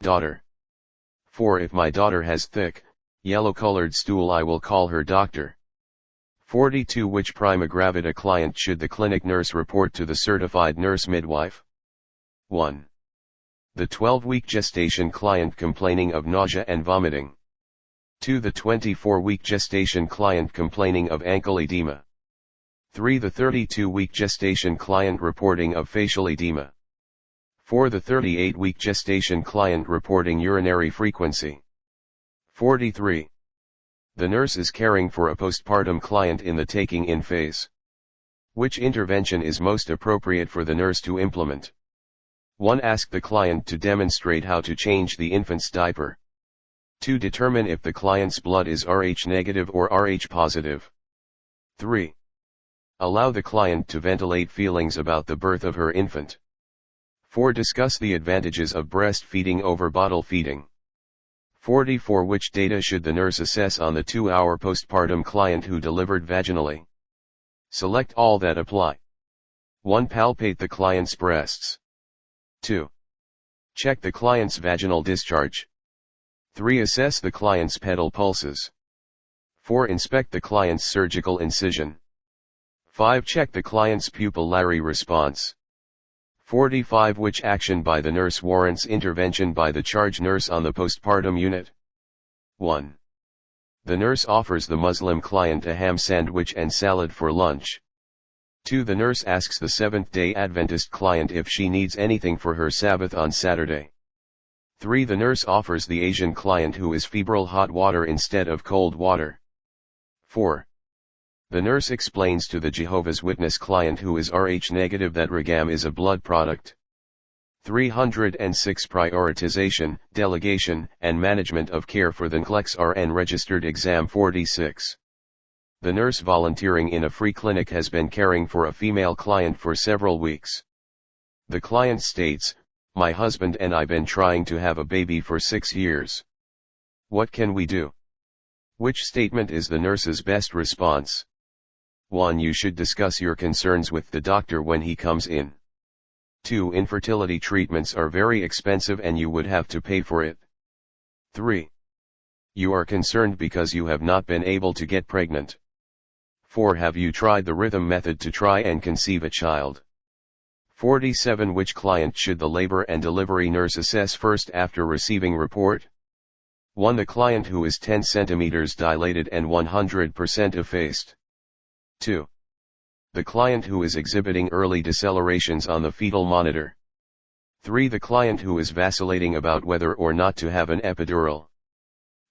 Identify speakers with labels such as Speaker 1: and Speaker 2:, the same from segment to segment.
Speaker 1: daughter. 4. If my daughter has thick, yellow-colored stool, I will call her doctor. 42. Which prima gravida client should the clinic nurse report to the certified nurse midwife? 1. The 12-week gestation client complaining of nausea and vomiting. 2. The 24-week gestation client complaining of ankle edema. 3. The 32-week gestation client reporting of facial edema. 4. The 38-week gestation client reporting urinary frequency. 43. The nurse is caring for a postpartum client in the taking-in phase. Which intervention is most appropriate for the nurse to implement? 1. Ask the client to demonstrate how to change the infant's diaper. 2. Determine if the client's blood is Rh negative or Rh positive. 3. Allow the client to ventilate feelings about the birth of her infant. 4. Discuss the advantages of breastfeeding over bottle feeding. 44. Which data should the nurse assess on the 2-hour postpartum client who delivered vaginally? Select all that apply. 1. Palpate the client's breasts. 2. Check the client's vaginal discharge. 3. Assess the client's pedal pulses. 4. Inspect the client's surgical incision. 5. Check the client's pupillary response. 45. Which action by the nurse warrants intervention by the charge nurse on the postpartum unit? 1. The nurse offers the Muslim client a ham sandwich and salad for lunch. 2. The nurse asks the Seventh-day Adventist client if she needs anything for her Sabbath on Saturday. 3. The nurse offers the Asian client who is febrile hot water instead of cold water. 4. The nurse explains to the Jehovah's Witness client who is Rh negative that regam is a blood product. 306. Prioritization, delegation, and management of care for the NCLEX-RN registered exam. 46. The nurse volunteering in a free clinic has been caring for a female client for several weeks. The client states, "My husband and I been trying to have a baby for 6 years. What can we do?" Which statement is the nurse's best response? 1. You should discuss your concerns with the doctor when he comes in. 2. Infertility treatments are very expensive and you would have to pay for it. 3. You are concerned because you have not been able to get pregnant. 4. Have you tried the rhythm method to try and conceive a child? 47. Which client should the labor and delivery nurse assess first after receiving report? 1. The client who is 10 centimeters dilated and 100% effaced. 2. The client who is exhibiting early decelerations on the fetal monitor. 3. The client who is vacillating about whether or not to have an epidural.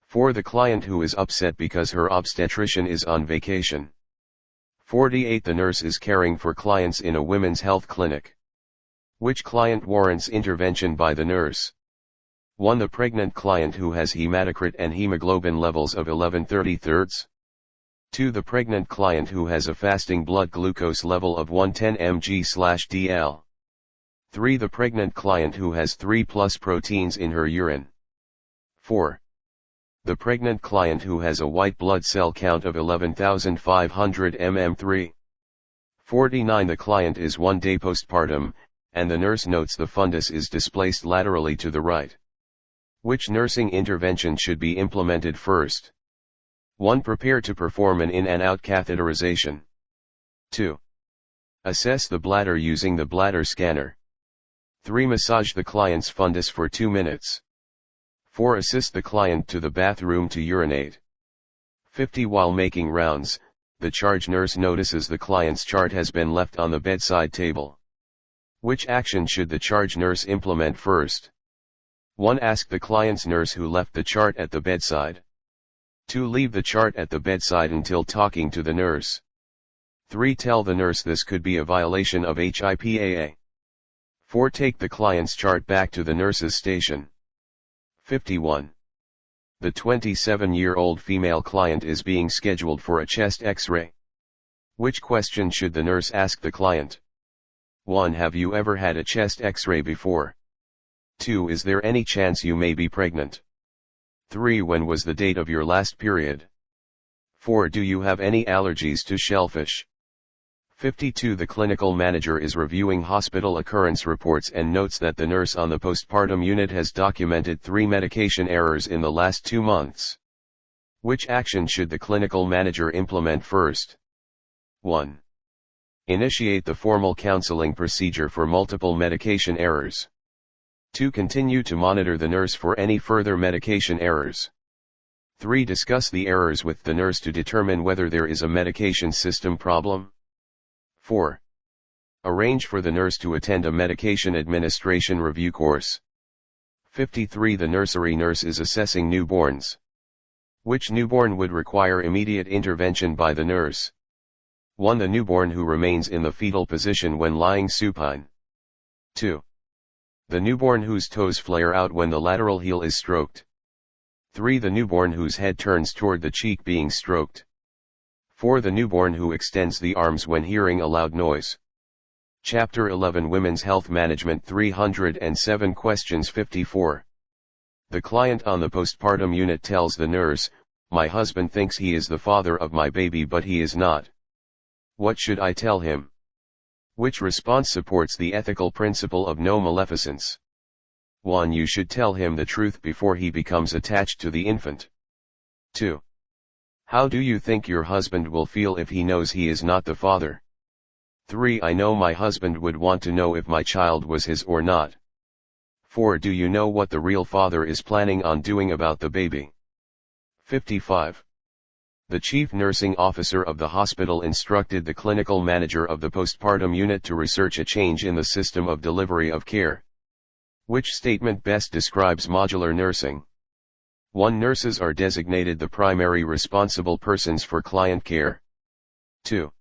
Speaker 1: 4. The client who is upset because her obstetrician is on vacation. 48. The nurse is caring for clients in a women's health clinic. Which client warrants intervention by the nurse? 1. The pregnant client who has hematocrit and hemoglobin levels of 11/33. 2. The pregnant client who has a fasting blood glucose level of 110 mg/dl. 3. The pregnant client who has 3+ proteins in her urine. 4. The pregnant client who has a white blood cell count of 11,500 mm3. 49. The client is 1 day postpartum, and the nurse notes the fundus is displaced laterally to the right. Which nursing intervention should be implemented first? 1. Prepare to perform an in and out catheterization. 2. Assess the bladder using the bladder scanner. 3. Massage the client's fundus for 2 minutes. 4. Assist the client to the bathroom to urinate. 50. While making rounds, the charge nurse notices the client's chart has been left on the bedside table. Which action should the charge nurse implement first? 1. Ask the client's nurse who left the chart at the bedside. 2. Leave the chart at the bedside until talking to the nurse. 3. Tell the nurse this could be a violation of HIPAA. 4. Take the client's chart back to the nurse's station. 51. The 27-year-old female client is being scheduled for a chest X-ray. Which question should the nurse ask the client? 1. Have you ever had a chest X-ray before? 2. Is there any chance you may be pregnant? 3. When was the date of your last period? 4. Do you have any allergies to shellfish? 52. The clinical manager is reviewing hospital occurrence reports and notes that the nurse on the postpartum unit has documented 3 medication errors in the last 2 months. Which action should the clinical manager implement first? 1. Initiate the formal counseling procedure for multiple medication errors. 2. Continue to monitor the nurse for any further medication errors. 3. Discuss the errors with the nurse to determine whether there is a medication system problem. 4. Arrange for the nurse to attend a medication administration review course. 53. The nursery nurse is assessing newborns. Which newborn would require immediate intervention by the nurse? 1. The newborn who remains in the fetal position when lying supine. 2. The newborn whose toes flare out when the lateral heel is stroked. 3. The newborn whose head turns toward the cheek being stroked. 4. The newborn who extends the arms when hearing a loud noise. Chapter 11 Women's Health Management 307 Questions 54. The client on the postpartum unit tells the nurse, "My husband thinks he is the father of my baby but he is not. What should I tell him?" Which response supports the ethical principle of no maleficence? 1. You should tell him the truth before he becomes attached to the infant. 2. How do you think your husband will feel if he knows he is not the father? 3. I know my husband would want to know if my child was his or not. 4. Do you know what the real father is planning on doing about the baby? 55. The chief nursing officer of the hospital instructed the clinical manager of the postpartum unit to research a change in the system of delivery of care. Which statement best describes modular nursing? 1. Nurses are designated the primary responsible persons for client care. 2.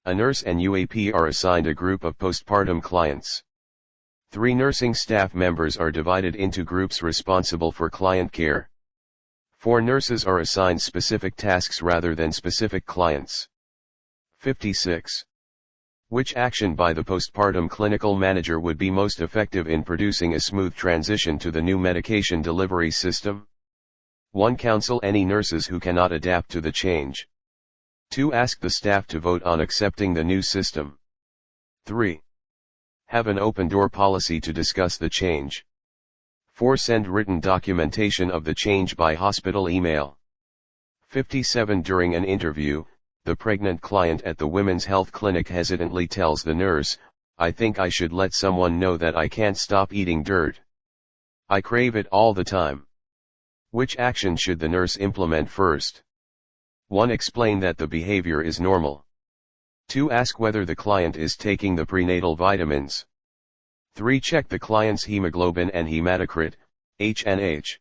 Speaker 1: A nurse and UAP are assigned a group of postpartum clients. 3. Nursing staff members are divided into groups responsible for client care. 4. Nurses are assigned specific tasks rather than specific clients. 56. Which action by the postpartum clinical manager would be most effective in producing a smooth transition to the new medication delivery system? 1. Counsel any nurses who cannot adapt to the change. 2. Ask the staff to vote on accepting the new system. 3. Have an open door policy to discuss the change. 4. Send written documentation of the change by hospital email. 57. During an interview, the pregnant client at the women's health clinic hesitantly tells the nurse, "I think I should let someone know that I can't stop eating dirt. I crave it all the time." Which action should the nurse implement first? 1. Explain that the behavior is normal. 2. Ask whether the client is taking the prenatal vitamins. 3. Check the client's hemoglobin and hematocrit, HNH.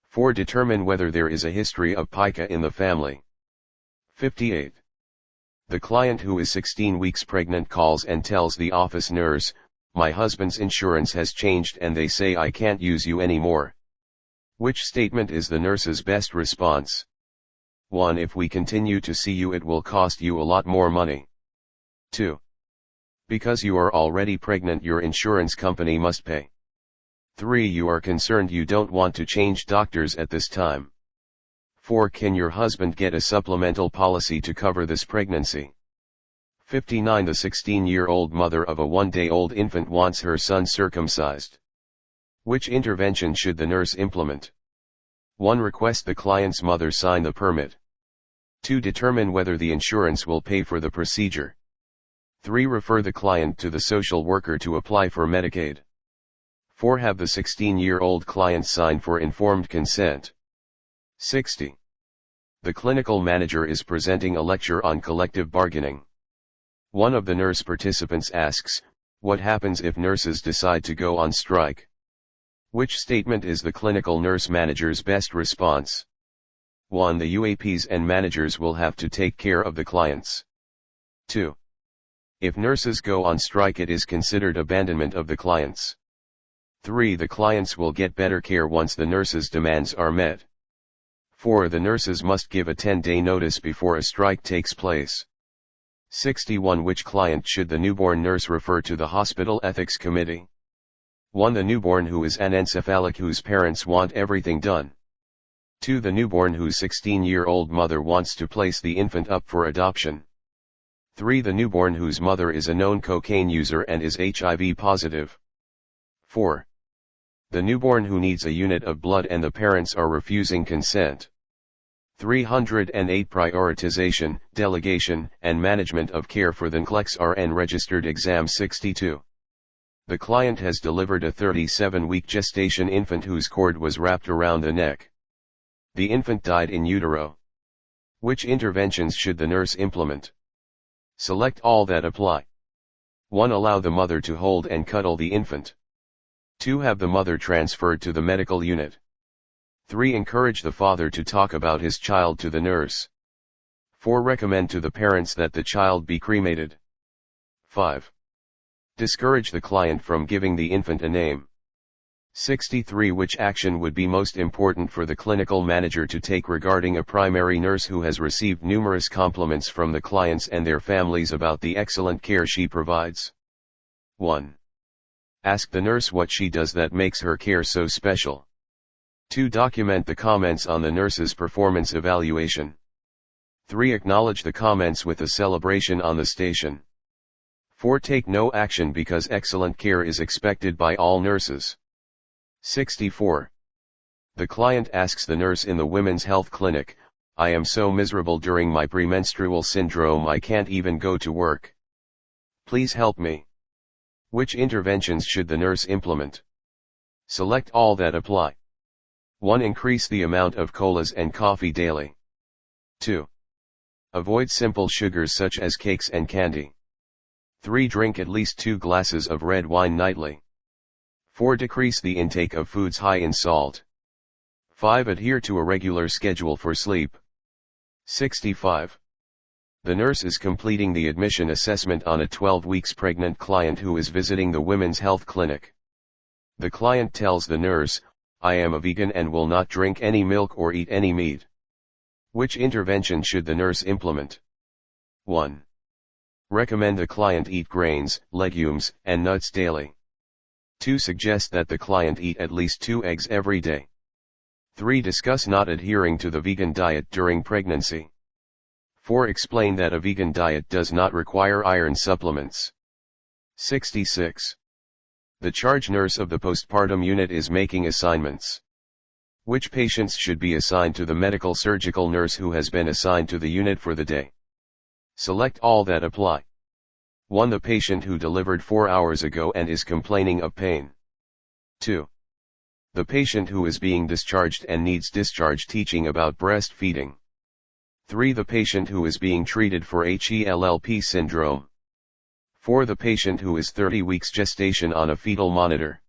Speaker 1: 4. Determine whether there is a history of pica in the family. 58. The client who is 16 weeks pregnant calls and tells the office nurse, "My husband's insurance has changed and they say I can't use you anymore." Which statement is the nurse's best response? 1. If we continue to see you it will cost you a lot more money. 2. Because you are already pregnant your insurance company must pay. 3. You are concerned you don't want to change doctors at this time. 4. Can your husband get a supplemental policy to cover this pregnancy? 59. The 16-year-old mother of a 1-day-old infant wants her son circumcised. Which intervention should the nurse implement? 1. Request the client's mother sign the permit. 2. Determine whether the insurance will pay for the procedure. 3. Refer the client to the social worker to apply for Medicaid. 4. Have the 16-year-old client sign for informed consent. 60. The clinical manager is presenting a lecture on collective bargaining. One of the nurse participants asks, "What happens if nurses decide to go on strike?" Which statement is the clinical nurse manager's best response? 1. The UAPs and managers will have to take care of the clients. 2. If nurses go on strike it is considered abandonment of the clients. 3. The clients will get better care once the nurses' demands are met. 4. The nurses must give a 10-day notice before a strike takes place. 61. Which client should the newborn nurse refer to the hospital ethics committee? 1. The newborn who is anencephalic whose parents want everything done. 2. The newborn whose 16-year-old mother wants to place the infant up for adoption. 3. The newborn whose mother is a known cocaine user and is HIV positive. 4. The newborn who needs a unit of blood and the parents are refusing consent. 308. Prioritization, delegation, and management of care for the NCLEX-RN registered exam 62. The client has delivered a 37-week gestation infant whose cord was wrapped around the neck. The infant died in utero. Which interventions should the nurse implement? Select all that apply. 1. Allow the mother to hold and cuddle the infant. 2. Have the mother transferred to the medical unit. 3. Encourage the father to talk about his child to the nurse. 4. Recommend to the parents that the child be cremated. 5. Discourage the client from giving the infant a name. 63. Which action would be most important for the clinical manager to take regarding a primary nurse who has received numerous compliments from the clients and their families about the excellent care she provides? 1. Ask the nurse what she does that makes her care so special. 2. Document the comments on the nurse's performance evaluation. 3. Acknowledge the comments with a celebration on the station. 4. Take no action because excellent care is expected by all nurses. 64. The client asks the nurse in the women's health clinic, "I am so miserable during my premenstrual syndrome I can't even go to work. Please help me." Which interventions should the nurse implement? Select all that apply. 1. Increase the amount of colas and coffee daily. 2. Avoid simple sugars such as cakes and candy. 3. Drink at least 2 glasses of red wine nightly. 4. Decrease the intake of foods high in salt. 5. Adhere to a regular schedule for sleep. 65. The nurse is completing the admission assessment on a 12 weeks pregnant client who is visiting the women's health clinic. The client tells the nurse, "I am a vegan and will not drink any milk or eat any meat." Which intervention should the nurse implement? 1. Recommend the client eat grains, legumes, and nuts daily. 2. Suggest that the client eat at least 2 eggs every day. 3. Discuss not adhering to the vegan diet during pregnancy. 4. Explain that a vegan diet does not require iron supplements. 66. The charge nurse of the postpartum unit is making assignments. Which patients should be assigned to the medical surgical nurse who has been assigned to the unit for the day? Select all that apply. 1. The patient who delivered 4 hours ago and is complaining of pain. 2. The patient who is being discharged and needs discharge teaching about breastfeeding. 3. The patient who is being treated for HELLP syndrome. 4. The patient who is 30 weeks gestation on a fetal monitor.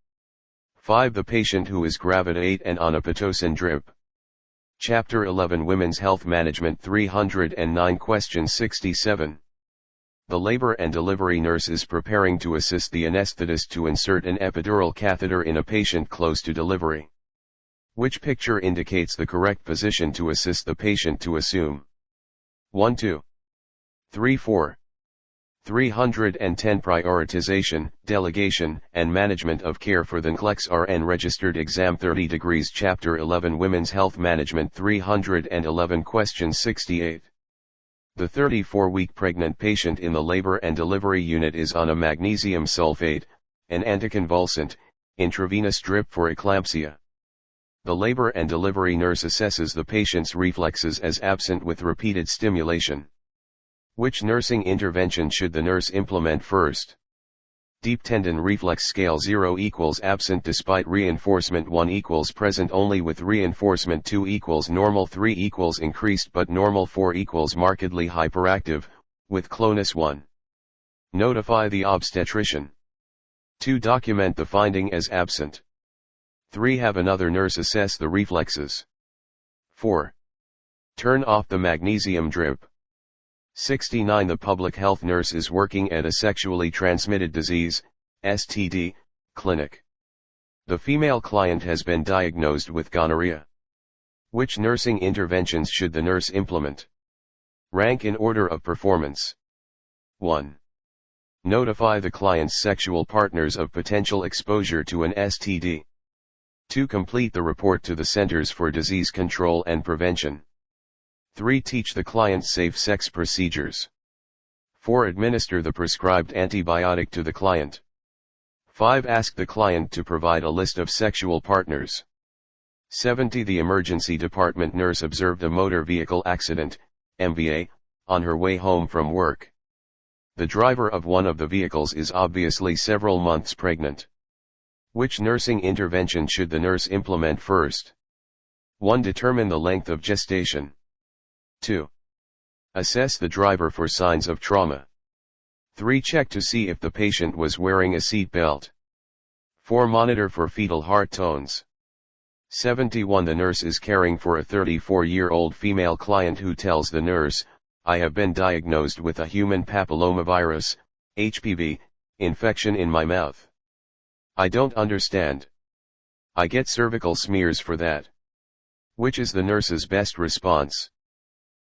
Speaker 1: 5. The patient who is gravid and on a Pitocin drip. Chapter 11 Women's Health Management 309 Question 67. The labor and delivery nurse is preparing to assist the anesthetist to insert an epidural catheter in a patient close to delivery. Which picture indicates the correct position to assist the patient to assume? 1, 2, 3, 4. 310 Prioritization, delegation, and management of care for the NCLEX-RN registered exam 30 degrees Chapter 11 Women's Health Management 311 Question 68. The 34-week pregnant patient in the labor and delivery unit is on a magnesium sulfate, an anticonvulsant, intravenous drip for eclampsia. The labor and delivery nurse assesses the patient's reflexes as absent with repeated stimulation. Which nursing intervention should the nurse implement first? Deep tendon reflex scale 0 equals absent despite reinforcement, 1 equals present only with reinforcement, 2 equals normal, 3 equals increased but normal, 4 equals markedly hyperactive, with clonus 1. Notify the obstetrician. 2. Document the finding as absent. 3. Have another nurse assess the reflexes. 4. Turn off the magnesium drip. 69. The public health nurse is working at a sexually transmitted disease, STD, clinic. The female client has been diagnosed with gonorrhea. Which nursing interventions should the nurse implement? Rank in order of performance. 1. Notify the client's sexual partners of potential exposure to an STD. 2. Complete the report to the Centers for Disease Control and Prevention. 3. Teach the client safe sex procedures. 4. Administer the prescribed antibiotic to the client. 5. Ask the client to provide a list of sexual partners. 70. The emergency department nurse observed a motor vehicle accident, MVA, on her way home from work. The driver of one of the vehicles is obviously several months pregnant. Which nursing intervention should the nurse implement first? 1. Determine the length of gestation. 2. Assess the driver for signs of trauma. 3. Check to see if the patient was wearing a seat belt. 4. Monitor for fetal heart tones. 71. The nurse is caring for a 34-year-old female client who tells the nurse, "I have been diagnosed with a human papillomavirus, HPV, infection in my mouth. I don't understand. I get cervical smears for that." Which is the nurse's best response?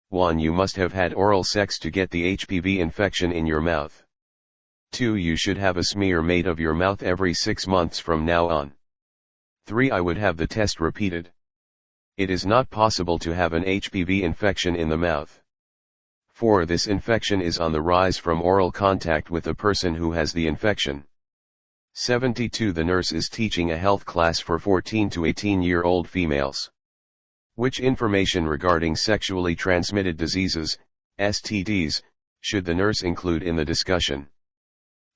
Speaker 1: 1. You must have had oral sex to get the HPV infection in your mouth. 2. You should have a smear made of your mouth every 6 months from now on. 3. I would have the test repeated. It is not possible to have an HPV infection in the mouth. 4. This infection is on the rise from oral contact with a person who has the infection. 72. The nurse is teaching a health class for 14 to 18-year-old females. Which information regarding sexually transmitted diseases, STDs, should the nurse include in the discussion?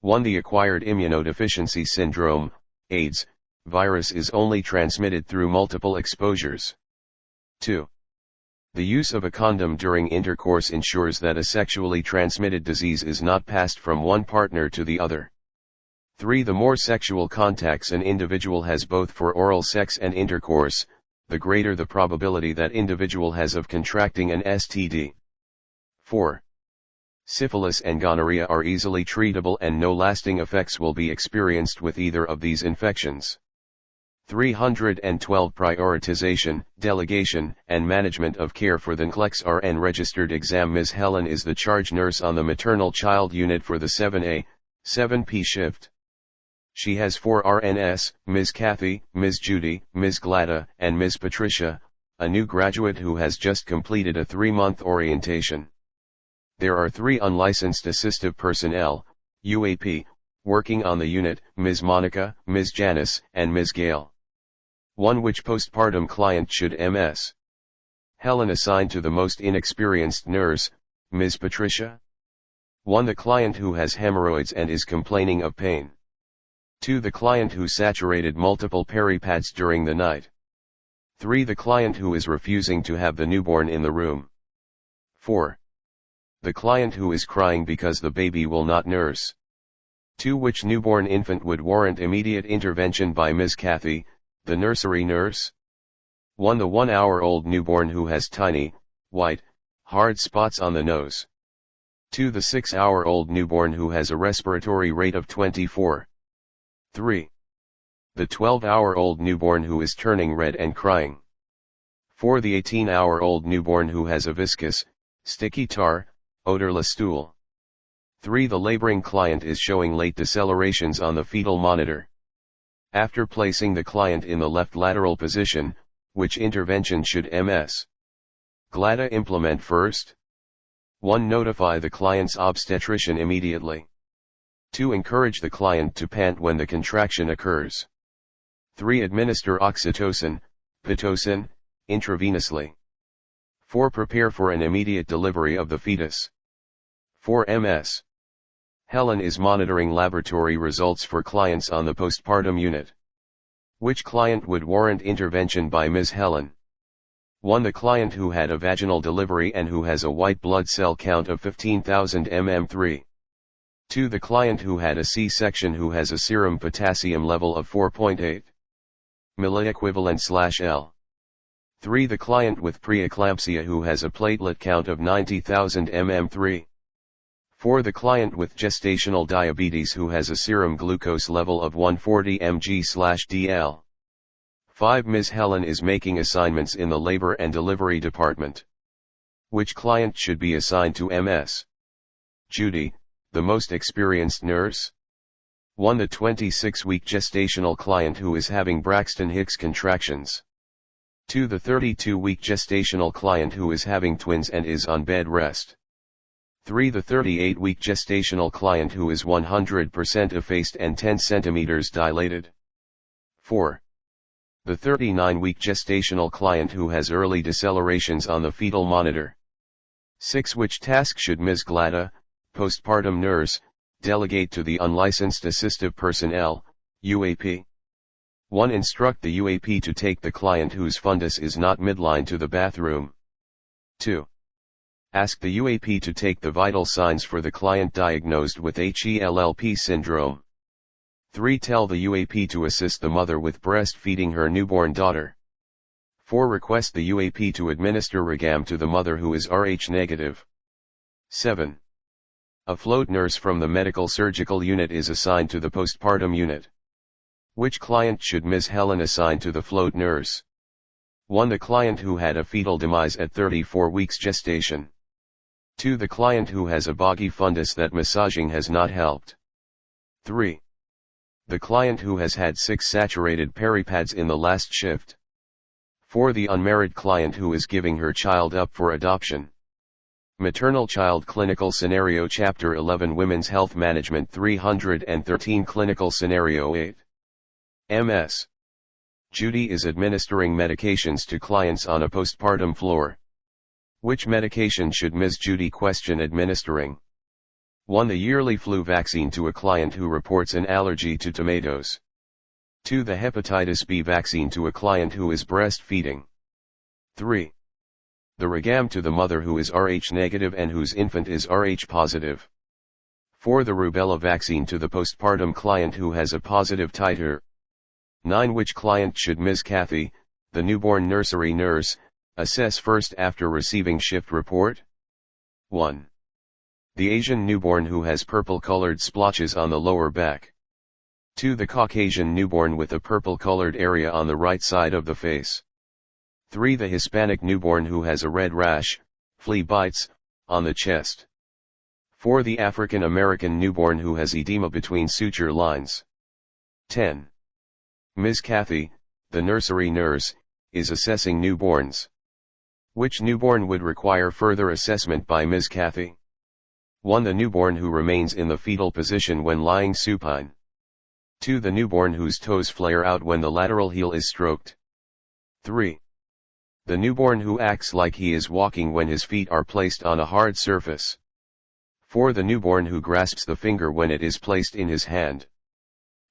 Speaker 1: 1. The acquired immunodeficiency syndrome, AIDS, virus is only transmitted through multiple exposures. 2. The use of a condom during intercourse ensures that a sexually transmitted disease is not passed from one partner to the other. 3. The more sexual contacts an individual has both for oral sex and intercourse, the greater the probability that individual has of contracting an STD. 4. Syphilis and gonorrhea are easily treatable and no lasting effects will be experienced with either of these infections. 312. Prioritization, delegation, and management of care for the NCLEX-RN registered exam. Ms. Helen is the charge nurse on the maternal child unit for the 7A, 7P shift. She has 4 RNs, Ms. Kathy, Ms. Judy, Ms. Glada, and Ms. Patricia, a new graduate who has just completed a 3-month orientation. There are 3 unlicensed assistive personnel, UAP, working on the unit, Ms. Monica, Ms. Janice, and Ms. Gail. 1. Which postpartum client should Ms. Helen assign to the most inexperienced nurse, Ms. Patricia? 1. The client who has hemorrhoids and is complaining of pain. 2. The client who saturated multiple peripads during the night. 3. The client who is refusing to have the newborn in the room. 4. The client who is crying because the baby will not nurse. 2. Which newborn infant would warrant immediate intervention by Ms. Kathy, the nursery nurse? 1. The 1-hour-old newborn who has tiny, white, hard spots on the nose. 2. The 6-hour-old newborn who has a respiratory rate of 24. 3. The 12-hour-old newborn who is turning red and crying. 4. The 18-hour-old newborn who has a viscous, sticky tar, odorless stool. 3. The laboring client is showing late decelerations on the fetal monitor. After placing the client in the left lateral position, which intervention should Ms. Glada implement first? 1. Notify the client's obstetrician immediately. 2. Encourage the client to pant when the contraction occurs. 3. Administer oxytocin, pitocin, intravenously. 4. Prepare for an immediate delivery of the fetus. 4. Ms. Helen is monitoring laboratory results for clients on the postpartum unit. Which client would warrant intervention by Ms. Helen? 1. The client who had a vaginal delivery and who has a white blood cell count of 15,000 mm3. 2. The client who had a C-section who has a serum potassium level of 4.8 milliequivalent/L. 3. The client with preeclampsia who has a platelet count of 90,000 mm3. 4. The client with gestational diabetes who has a serum glucose level of 140 mg/dl. 5. Ms. Helen is making assignments in the labor and delivery department. Which client should be assigned to Ms. Judy, the most experienced nurse? 1. The 26-week gestational client who is having Braxton Hicks contractions. 2. The 32-week gestational client who is having twins and is on bed rest. 3. The 38-week gestational client who is 100% effaced and 10 cm dilated. 4. The 39-week gestational client who has early decelerations on the fetal monitor. 6. Which task should Ms. Glada, postpartum nurse, delegate to the unlicensed assistive personnel, UAP? 1. Instruct the UAP to take the client whose fundus is not midline to the bathroom. 2. Ask the UAP to take the vital signs for the client diagnosed with HELLP syndrome. 3. Tell the UAP to assist the mother with breastfeeding her newborn daughter. 4. Request the UAP to administer REGAM to the mother who is Rh negative. 7. A float nurse from the medical surgical unit is assigned to the postpartum unit. Which client should Ms. Helen assign to the float nurse? 1. The client who had a fetal demise at 34 weeks gestation. 2. The client who has a boggy fundus that massaging has not helped. 3. The client who has had 6 saturated peripads in the last shift. 4. The unmarried client who is giving her child up for adoption. Maternal Child Clinical Scenario Chapter 11 Women's Health Management 313 Clinical Scenario 8. Ms. Judy is administering medications to clients on a postpartum floor. Which medication should Ms. Judy question administering? 1. The yearly flu vaccine to a client who reports an allergy to tomatoes. 2. The hepatitis B vaccine to a client who is breastfeeding. 3. The REGAM to the mother who is Rh negative and whose infant is Rh positive. 4. The rubella vaccine to the postpartum client who has a positive titer. 9. Which client should Ms. Kathy, the newborn nursery nurse, assess first after receiving shift report? 1. The Asian newborn who has purple-colored splotches on the lower back. 2. The Caucasian newborn with a purple-colored area on the right side of the face. 3. The Hispanic newborn who has a red rash, flea bites, on the chest. 4. The African American newborn who has edema between suture lines. 10. Ms. Kathy, the nursery nurse, is assessing newborns. Which newborn would require further assessment by Ms. Kathy? 1. The newborn who remains in the fetal position when lying supine. 2. The newborn whose toes flare out when the lateral heel is stroked. 3. The newborn who acts like he is walking when his feet are placed on a hard surface. 4. The newborn who grasps the finger when it is placed in his hand.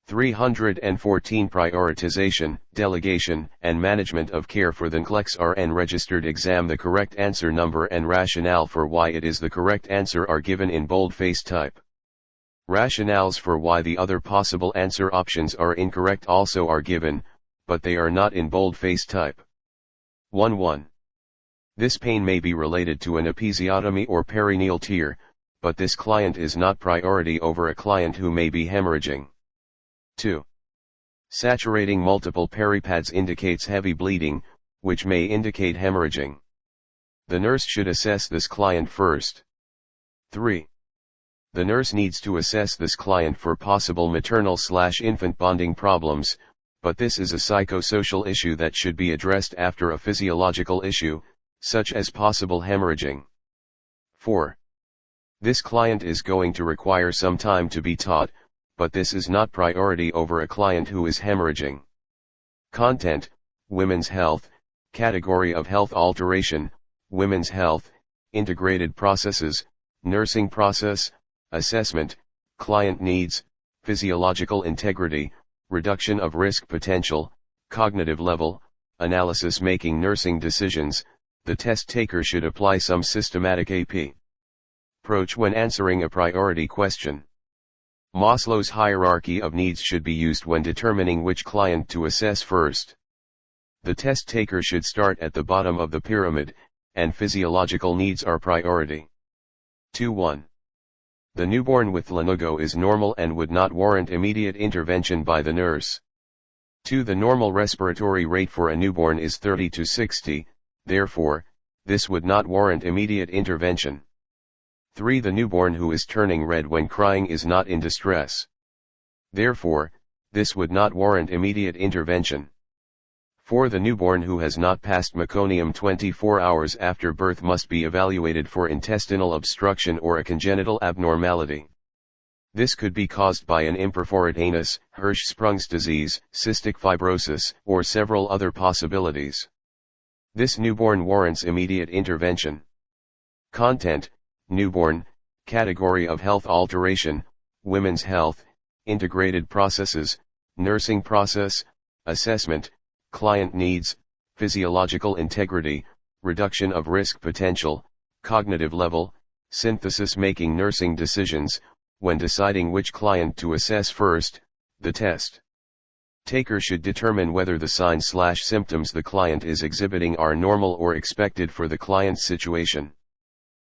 Speaker 1: 314 Prioritization, Delegation, and Management of Care for the NCLEX-RN Registered Exam. The correct answer number and rationale for why it is the correct answer are given in boldface type. Rationales for why the other possible answer options are incorrect also are given, but they are not in boldface type. 1. This pain may be related to an episiotomy or perineal tear, but this client is not priority over a client who may be hemorrhaging. 2. Saturating multiple peripads indicates heavy bleeding, which may indicate hemorrhaging. The nurse should assess this client first. 3. The nurse needs to assess this client for possible maternal/infant bonding problems, but this is a psychosocial issue that should be addressed after a physiological issue, such as possible hemorrhaging. 4. This client is going to require some time to be taught, but this is not priority over a client who is hemorrhaging. Content: Women's Health, Category of Health Alteration, Women's Health, Integrated Processes, Nursing Process, Assessment, Client Needs, Physiological Integrity, Reduction of Risk Potential, Cognitive Level, Analysis. Making nursing decisions, the test taker should apply some systematic approach when answering a priority question. Maslow's hierarchy of needs should be used when determining which client to assess first. The test taker should start at the bottom of the pyramid, and physiological needs are priority. 2.1. The newborn with lanugo is normal and would not warrant immediate intervention by the nurse. 2. The normal respiratory rate for a newborn is 30 to 60, therefore, this would not warrant immediate intervention. 3. The newborn who is turning red when crying is not in distress. Therefore, this would not warrant immediate intervention. 4. The newborn who has not passed meconium 24 hours after birth must be evaluated for intestinal obstruction or a congenital abnormality. This could be caused by an imperforate anus, Hirschsprung's disease, cystic fibrosis, or several other possibilities. This newborn warrants immediate intervention. Content: newborn, category of health alteration, women's health, integrated processes, nursing process, assessment, client needs, physiological integrity, reduction of risk potential, cognitive level, synthesis, making nursing decisions. When deciding which client to assess first, the test taker should determine whether the signs/symptoms the client is exhibiting are normal or expected for the client's situation.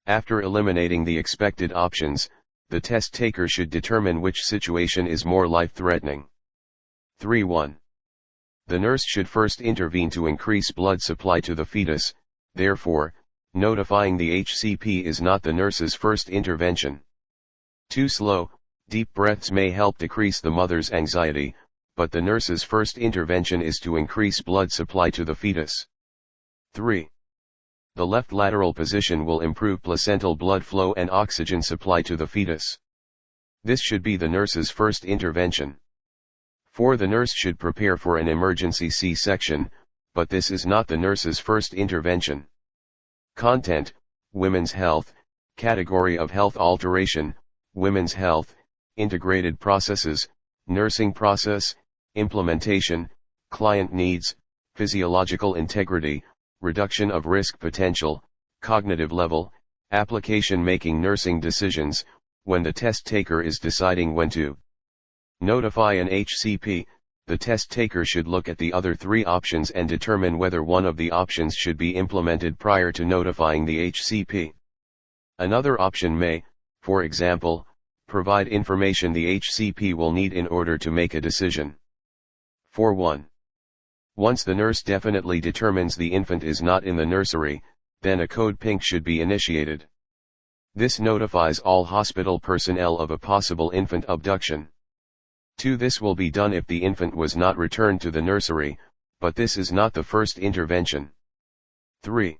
Speaker 1: After eliminating the expected options, the test taker should determine which situation is more life-threatening. 3.1. The nurse should first intervene to increase blood supply to the fetus, therefore, notifying the HCP is not the nurse's first intervention. 2. Slow, deep breaths may help decrease the mother's anxiety, but the nurse's first intervention is to increase blood supply to the fetus. 3. The left lateral position will improve placental blood flow and oxygen supply to the fetus. This should be the nurse's first intervention. 4. The nurse should prepare for an emergency C-section, but this is not the nurse's first intervention. Content: women's health, category of health alteration, women's health, integrated processes, nursing process, implementation, client needs, physiological integrity, reduction of risk potential, cognitive level, application, making nursing decisions. When the test taker is deciding when to notify an HCP, the test taker should look at the other 3 options and determine whether one of the options should be implemented prior to notifying the HCP. Another option may, for example, provide information the HCP will need in order to make a decision. 4.1. Once the nurse definitely determines the infant is not in the nursery, then a code pink should be initiated. This notifies all hospital personnel of a possible infant abduction. 2. This will be done if the infant was not returned to the nursery, but this is not the first intervention. 3.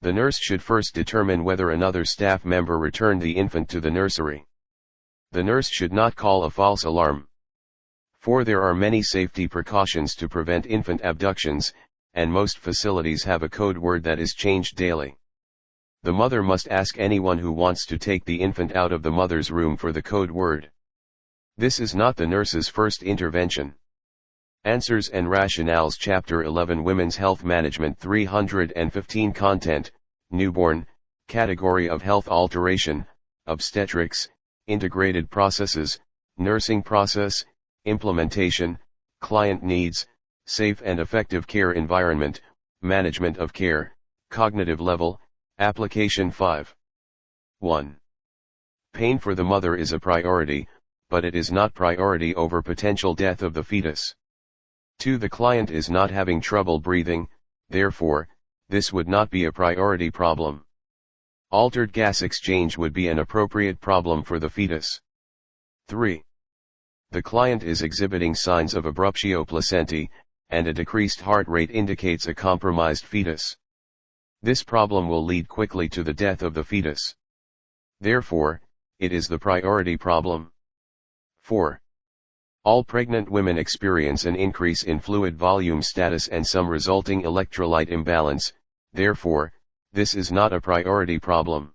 Speaker 1: The nurse should first determine whether another staff member returned the infant to the nursery. The nurse should not call a false alarm. 4. There are many safety precautions to prevent infant abductions, and most facilities have a code word that is changed daily. The mother must ask anyone who wants to take the infant out of the mother's room for the code word. This is not the nurse's first intervention. Answers and Rationales Chapter 11 Women's Health Management 315 Content: newborn, category of health alteration, obstetrics, integrated processes, nursing process, implementation, client needs, safe and effective care environment, management of care, cognitive level, application 5. 1. Pain for the mother is a priority, but it is not priority over potential death of the fetus. 2. The client is not having trouble breathing, therefore, this would not be a priority problem. Altered gas exchange would be an appropriate problem for the fetus. 3. The client is exhibiting signs of abruptio placentae, and a decreased heart rate indicates a compromised fetus. This problem will lead quickly to the death of the fetus. Therefore, it is the priority problem. 4. All pregnant women experience an increase in fluid volume status and some resulting electrolyte imbalance, therefore, this is not a priority problem.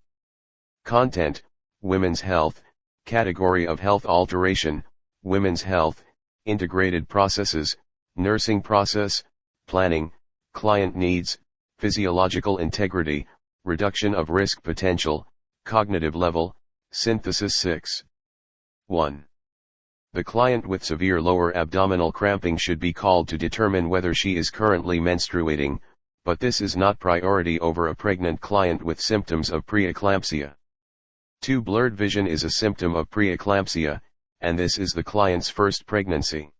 Speaker 1: Content: women's health, category of health alteration, women's health, integrated processes, nursing process, planning, client needs, physiological integrity, reduction of risk potential, cognitive level, synthesis 6. 1. The client with severe lower abdominal cramping should be called to determine whether she is currently menstruating, but this is not priority over a pregnant client with symptoms of preeclampsia. 2. Blurred vision is a symptom of preeclampsia, and this is the client's first pregnancy.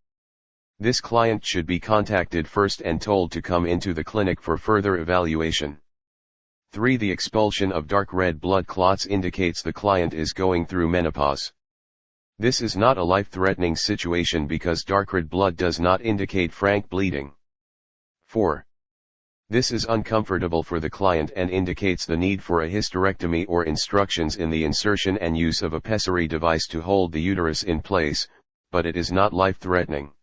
Speaker 1: This client should be contacted first and told to come into the clinic for further evaluation. 3. The expulsion of dark red blood clots indicates the client is going through menopause. This is not a life-threatening situation because dark red blood does not indicate frank bleeding. 4. This is uncomfortable for the client and indicates the need for a hysterectomy or instructions in the insertion and use of a pessary device to hold the uterus in place, but it is not life-threatening.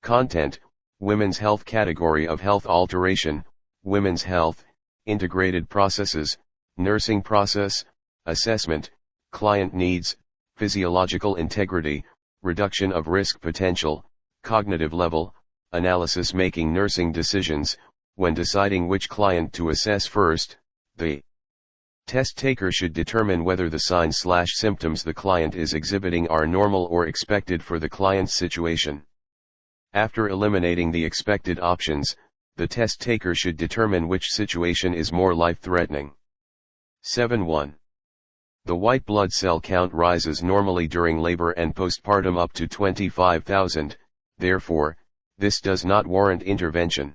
Speaker 1: Content: Women's Health, Category of Health Alteration, Women's Health, Integrated Processes, Nursing Process, Assessment, Client Needs, Physiological Integrity, Reduction of Risk Potential, Cognitive Level, Analysis. Making nursing decisions. When deciding which client to assess first, the test taker should determine whether the signs/symptoms the client is exhibiting are normal or expected for the client's situation. After eliminating the expected options, the test taker should determine which situation is more life-threatening. 7.1. The white blood cell count rises normally during labor and postpartum up to 25,000, therefore, this does not warrant intervention.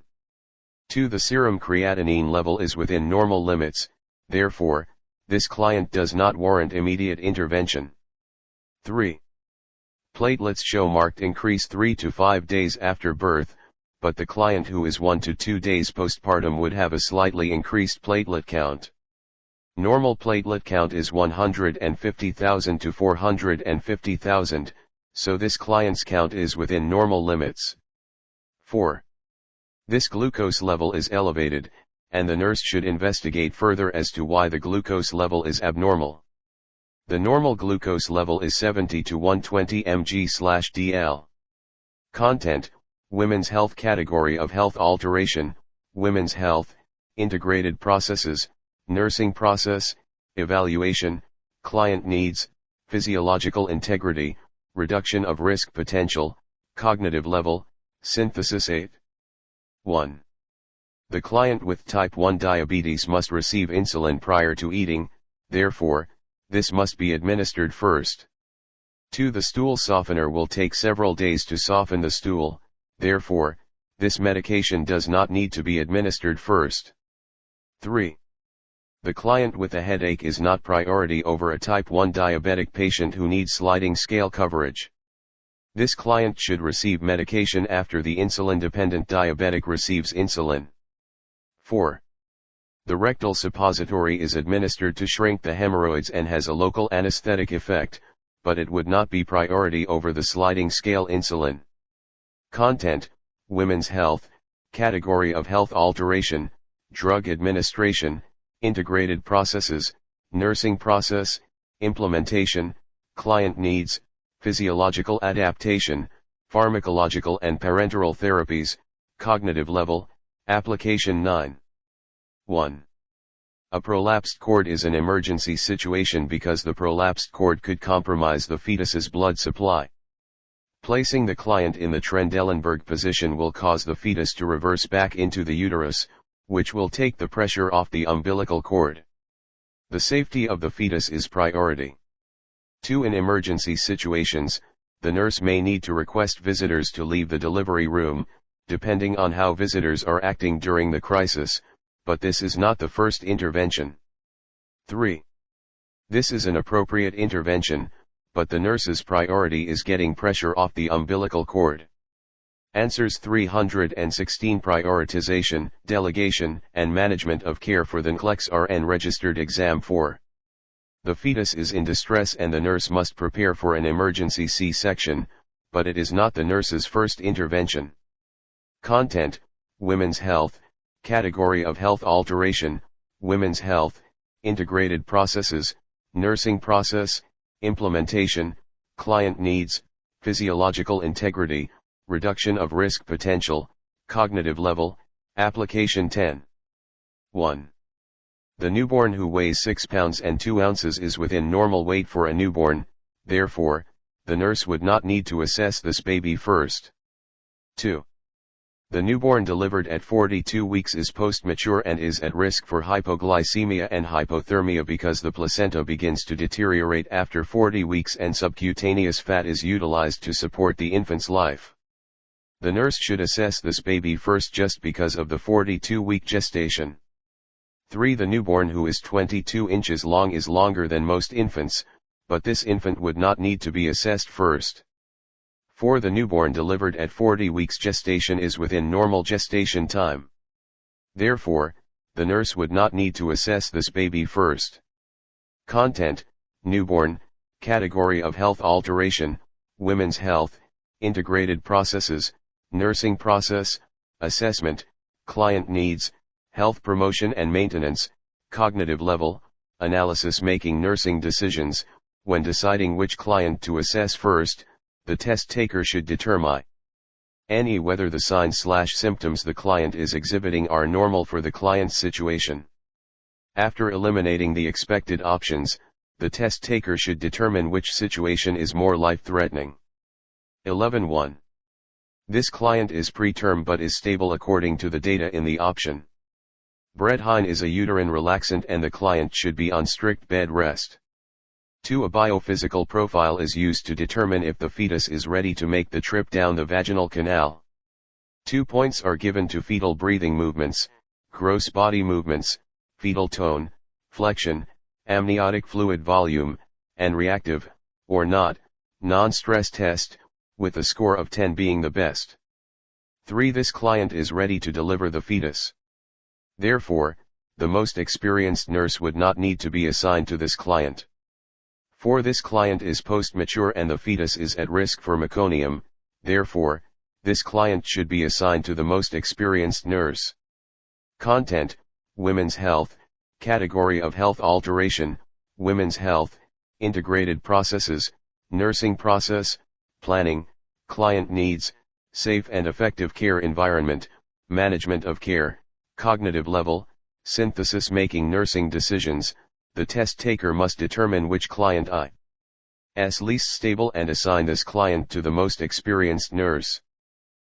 Speaker 1: 2. The serum creatinine level is within normal limits, therefore, this client does not warrant immediate intervention. 3. Platelets show marked increase 3 to 5 days after birth, but the client who is 1 to 2 days postpartum would have a slightly increased platelet count. Normal platelet count is 150,000 to 450,000, so this client's count is within normal limits. 4. This glucose level is elevated, and the nurse should investigate further as to why the glucose level is abnormal. The normal glucose level is 70 to 120 mg/dl. Content: Women's Health, Category of Health Alteration, Women's Health, Integrated Processes, Nursing Process, Evaluation, Client Needs, Physiological Integrity, Reduction of Risk Potential, Cognitive Level, Synthesis. 8. 1. The client with type 1 diabetes must receive insulin prior to eating, therefore, this must be administered first. 2. The stool softener will take several days to soften the stool, therefore, this medication does not need to be administered first. 3. The client with a headache is not priority over a type 1 diabetic patient who needs sliding scale coverage. This client should receive medication after the insulin-dependent diabetic receives insulin. 4. The rectal suppository is administered to shrink the hemorrhoids and has a local anesthetic effect, but it would not be priority over the sliding scale insulin. Content: Women's Health, Category of Health Alteration, Drug Administration, Integrated Processes, Nursing Process, Implementation, Client Needs, Physiological Adaptation, Pharmacological and Parenteral Therapies, Cognitive Level, Application 9. 1. A prolapsed cord is an emergency situation because the prolapsed cord could compromise the fetus's blood supply. Placing the client in the Trendelenburg position will cause the fetus to reverse back into the uterus, which will take the pressure off the umbilical cord. The safety of the fetus is priority. 2. In emergency situations, the nurse may need to request visitors to leave the delivery room, depending on how visitors are acting during the crisis, but this is not the first intervention. 3. This is an appropriate intervention, but the nurse's priority is getting pressure off the umbilical cord. Answers 316. Prioritization, Delegation, and Management of Care for the NCLEX-RN Registered Exam 4. The fetus is in distress and the nurse must prepare for an emergency C-section, but it is not the nurse's first intervention. Content: Women's Health, Category of Health Alteration, Women's Health, Integrated Processes, Nursing Process, Implementation, Client Needs, Physiological Integrity, Reduction of Risk Potential, Cognitive Level, Application 10. 1. The newborn who weighs 6 pounds and 2 ounces is within normal weight for a newborn, therefore, the nurse would not need to assess this baby first. 2. The newborn delivered at 42 weeks is post-mature and is at risk for hypoglycemia and hypothermia because the placenta begins to deteriorate after 40 weeks and subcutaneous fat is utilized to support the infant's life. The nurse should assess this baby first just because of the 42-week gestation. 3. The newborn who is 22 inches long is longer than most infants, but this infant would not need to be assessed first. 4. The newborn delivered at 40 weeks gestation is within normal gestation time. Therefore, the nurse would not need to assess this baby first. Content: newborn, category of health alteration, women's health, integrated processes, nursing process, assessment, client needs, health promotion and maintenance, cognitive level, analysis. Making nursing decisions. When deciding which client to assess first, the test taker should determine whether the signs/symptoms the client is exhibiting are normal for the client's situation. After eliminating the expected options, the test taker should determine which situation is more life-threatening. 11.1. This client is preterm but is stable according to the data in the option. Bredhine is a uterine relaxant and the client should be on strict bed rest. 2. A biophysical profile is used to determine if the fetus is ready to make the trip down the vaginal canal. 2 points are given to fetal breathing movements, gross body movements, fetal tone, flexion, amniotic fluid volume, and reactive, or not, non-stress test, with a score of 10 being the best. 3. This client is ready to deliver the fetus. Therefore, the most experienced nurse would not need to be assigned to this client. 4. This client is post-mature and the fetus is at risk for meconium, therefore, this client should be assigned to the most experienced nurse. Content: women's health, category of health alteration, women's health, integrated processes, nursing process, planning, client needs, safe and effective care environment, management of care, cognitive level, synthesis. Making nursing decisions, the test taker must determine which client is least stable and assign this client to the most experienced nurse.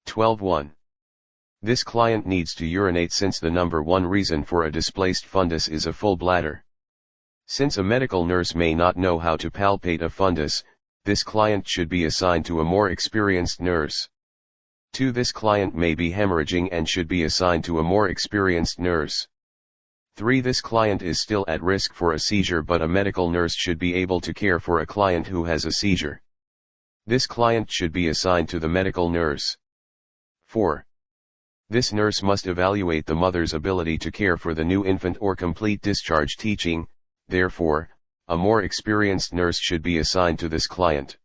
Speaker 1: 12.1. This client needs to urinate since the number one reason for a displaced fundus is a full bladder. Since a medical nurse may not know how to palpate a fundus, this client should be assigned to a more experienced nurse. 2. This client may be hemorrhaging and should be assigned to a more experienced nurse. 3. This client is still at risk for a seizure but a medical nurse should be able to care for a client who has a seizure. This client should be assigned to the medical nurse. 4. This nurse must evaluate the mother's ability to care for the new infant or complete discharge teaching, therefore, a more experienced nurse should be assigned to this client.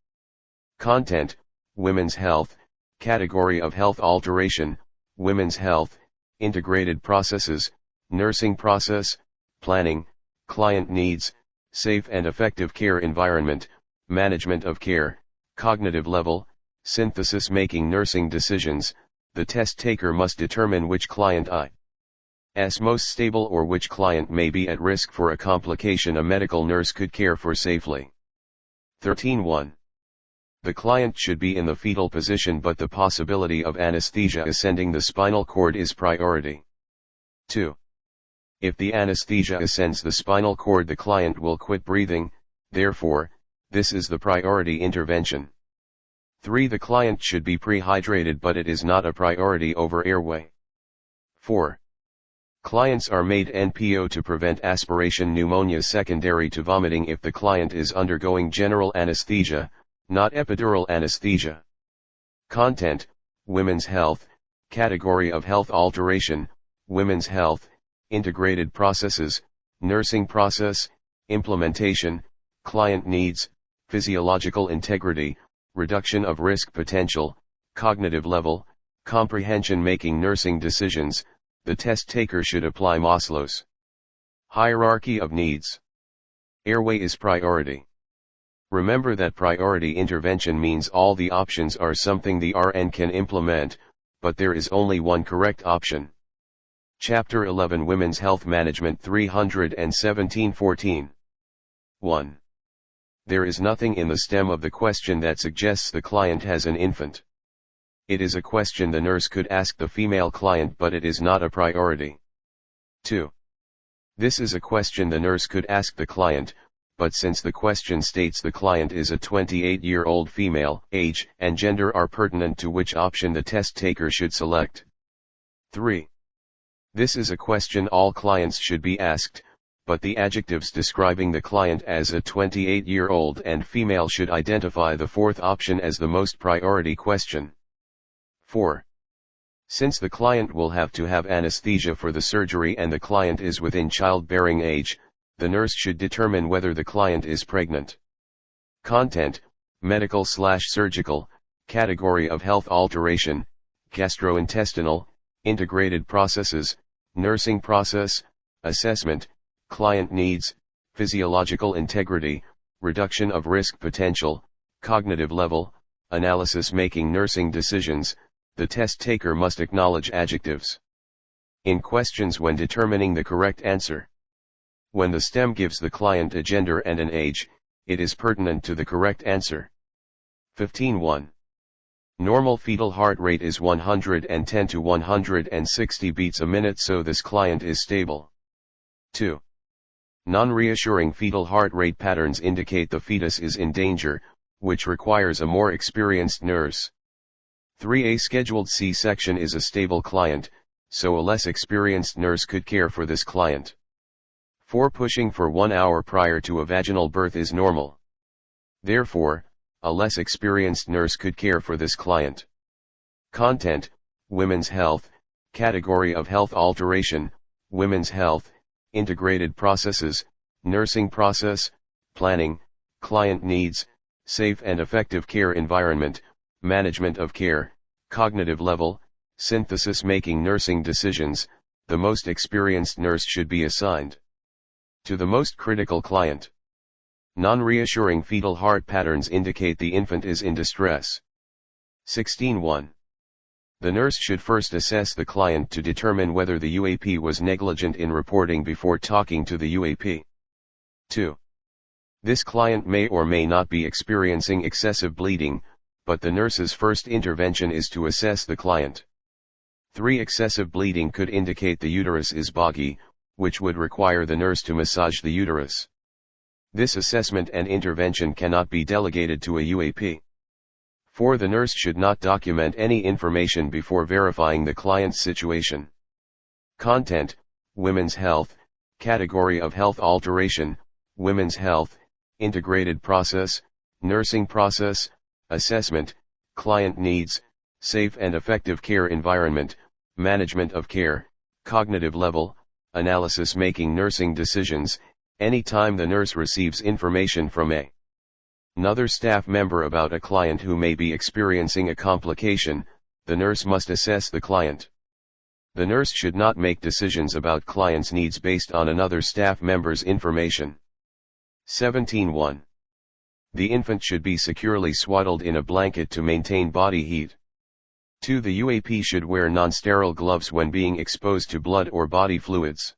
Speaker 1: Content: women's health, category of health alteration, women's health, integrated processes, nursing process, planning, client needs, safe and effective care environment, management of care, cognitive level, synthesis. Making nursing decisions, the test taker must determine which client is most stable or which client may be at risk for a complication a medical nurse could care for safely. 13.1. The client should be in the fetal position but the possibility of anesthesia ascending the spinal cord is priority. 2. If the anesthesia ascends the spinal cord the client will quit breathing, therefore, this is the priority intervention. 3. The client should be prehydrated but it is not a priority over airway. 4. Clients are made NPO to prevent aspiration pneumonia secondary to vomiting if the client is undergoing general anesthesia, not epidural anesthesia. Content: women's health, category of health alteration, women's health, integrated processes, nursing process, implementation, client needs, physiological integrity, reduction of risk potential, cognitive level, comprehension. Making nursing decisions, the test taker should apply Maslow's hierarchy of needs. Airway is priority. Remember that priority intervention means all the options are something the RN can implement, but there is only one correct option. Chapter 11 Women's Health Management 317-14. 1. There is nothing in the stem of the question that suggests the client has an infant. It is a question the nurse could ask the female client but it is not a priority. 2. This is a question the nurse could ask the client, but since the question states the client is a 28-year-old female, age and gender are pertinent to which option the test taker should select. 3. This is a question all clients should be asked, but the adjectives describing the client as a 28-year-old and female should identify the fourth option as the most priority question. 4. Since the client will have to have anesthesia for the surgery and the client is within childbearing age, the nurse should determine whether the client is pregnant. Content: medical/surgical, category of health alteration, gastrointestinal, integrated processes, nursing process, assessment, client needs, physiological integrity, reduction of risk potential, cognitive level, analysis. Making nursing decisions, the test taker must acknowledge adjectives in questions when determining the correct answer. When the STEM gives the client a gender and an age, it is pertinent to the correct answer. 15.1. Normal fetal heart rate is 110 to 160 beats a minute, so this client is stable. 2. Non-reassuring fetal heart rate patterns indicate the fetus is in danger, which requires a more experienced nurse. 3. A scheduled C-section is a stable client, so a less experienced nurse could care for this client. 4. Pushing for 1 hour prior to a vaginal birth is normal. Therefore, a less experienced nurse could care for this client. Content: women's health, category of health alteration, women's health, integrated processes, nursing process, planning, client needs, safe and effective care environment, management of care, cognitive level, synthesis. Making nursing decisions, the most experienced nurse should be assigned to the most critical client. Non-reassuring fetal heart patterns indicate the infant is in distress. 16.1. The nurse should first assess the client to determine whether the UAP was negligent in reporting before talking to the UAP. 2. This client may or may not be experiencing excessive bleeding, but the nurse's first intervention is to assess the client. 3. Excessive bleeding could indicate the uterus is boggy, which would require the nurse to massage the uterus. This assessment and intervention cannot be delegated to a UAP. 4. The nurse should not document any information before verifying the client's situation. Content: women's health, category of health alteration, women's health, integrated process, nursing process, assessment, client needs, safe and effective care environment, management of care, cognitive level, analysis. Making nursing decisions, anytime the nurse receives information from another staff member about a client who may be experiencing a complication, the nurse must assess the client. The nurse should not make decisions about clients' needs based on another staff member's information. 17.1. The infant should be securely swaddled in a blanket to maintain body heat. 2. The UAP should wear non-sterile gloves when being exposed to blood or body fluids.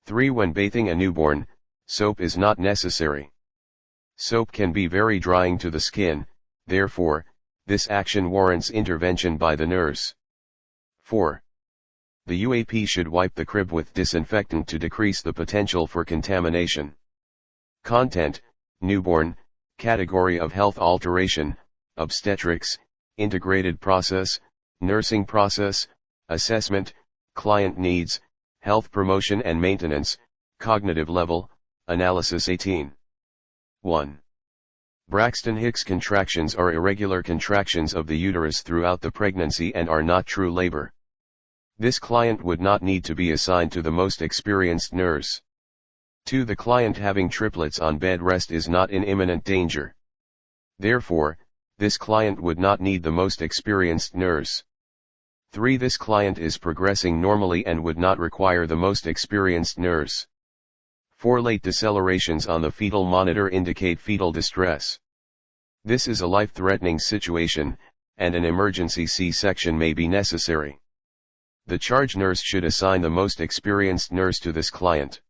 Speaker 1: 3. When bathing a newborn, soap is not necessary. Soap can be very drying to the skin, therefore, this action warrants intervention by the nurse. 4. The UAP should wipe the crib with disinfectant to decrease the potential for contamination. Content: newborn, category of health alteration, obstetrics, integrated process, nursing process, assessment, client needs, health promotion and maintenance, cognitive level, analysis. 18.1. Braxton Hicks contractions are irregular contractions of the uterus throughout the pregnancy and are not true labor. This client would not need to be assigned to the most experienced nurse. 2. The client having triplets on bed rest is not in imminent danger. Therefore, this client would not need the most experienced nurse. 3. This client is progressing normally and would not require the most experienced nurse. 4. Late decelerations on the fetal monitor indicate fetal distress. This is a life-threatening situation, and an emergency C-section may be necessary. The charge nurse should assign the most experienced nurse to this client.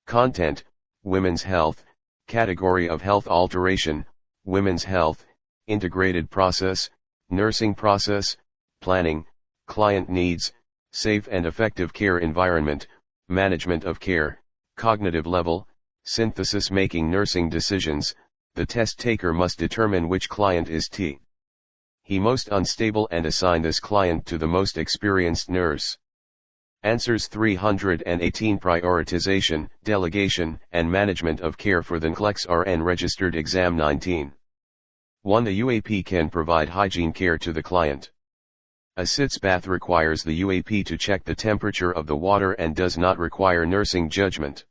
Speaker 1: Content: women's health, category of health alteration, women's health, integrated process, nursing process, planning, client needs, safe and effective care environment, management of care, cognitive level, synthesis. Making nursing decisions, the test taker must determine which client is he most unstable and assign this client to the most experienced nurse. Answers 318. Prioritization, delegation, and management of care for the NCLEX-RN registered exam 19. 1. The UAP can provide hygiene care to the client. A sitz bath requires the UAP to check the temperature of the water and does not require nursing judgment.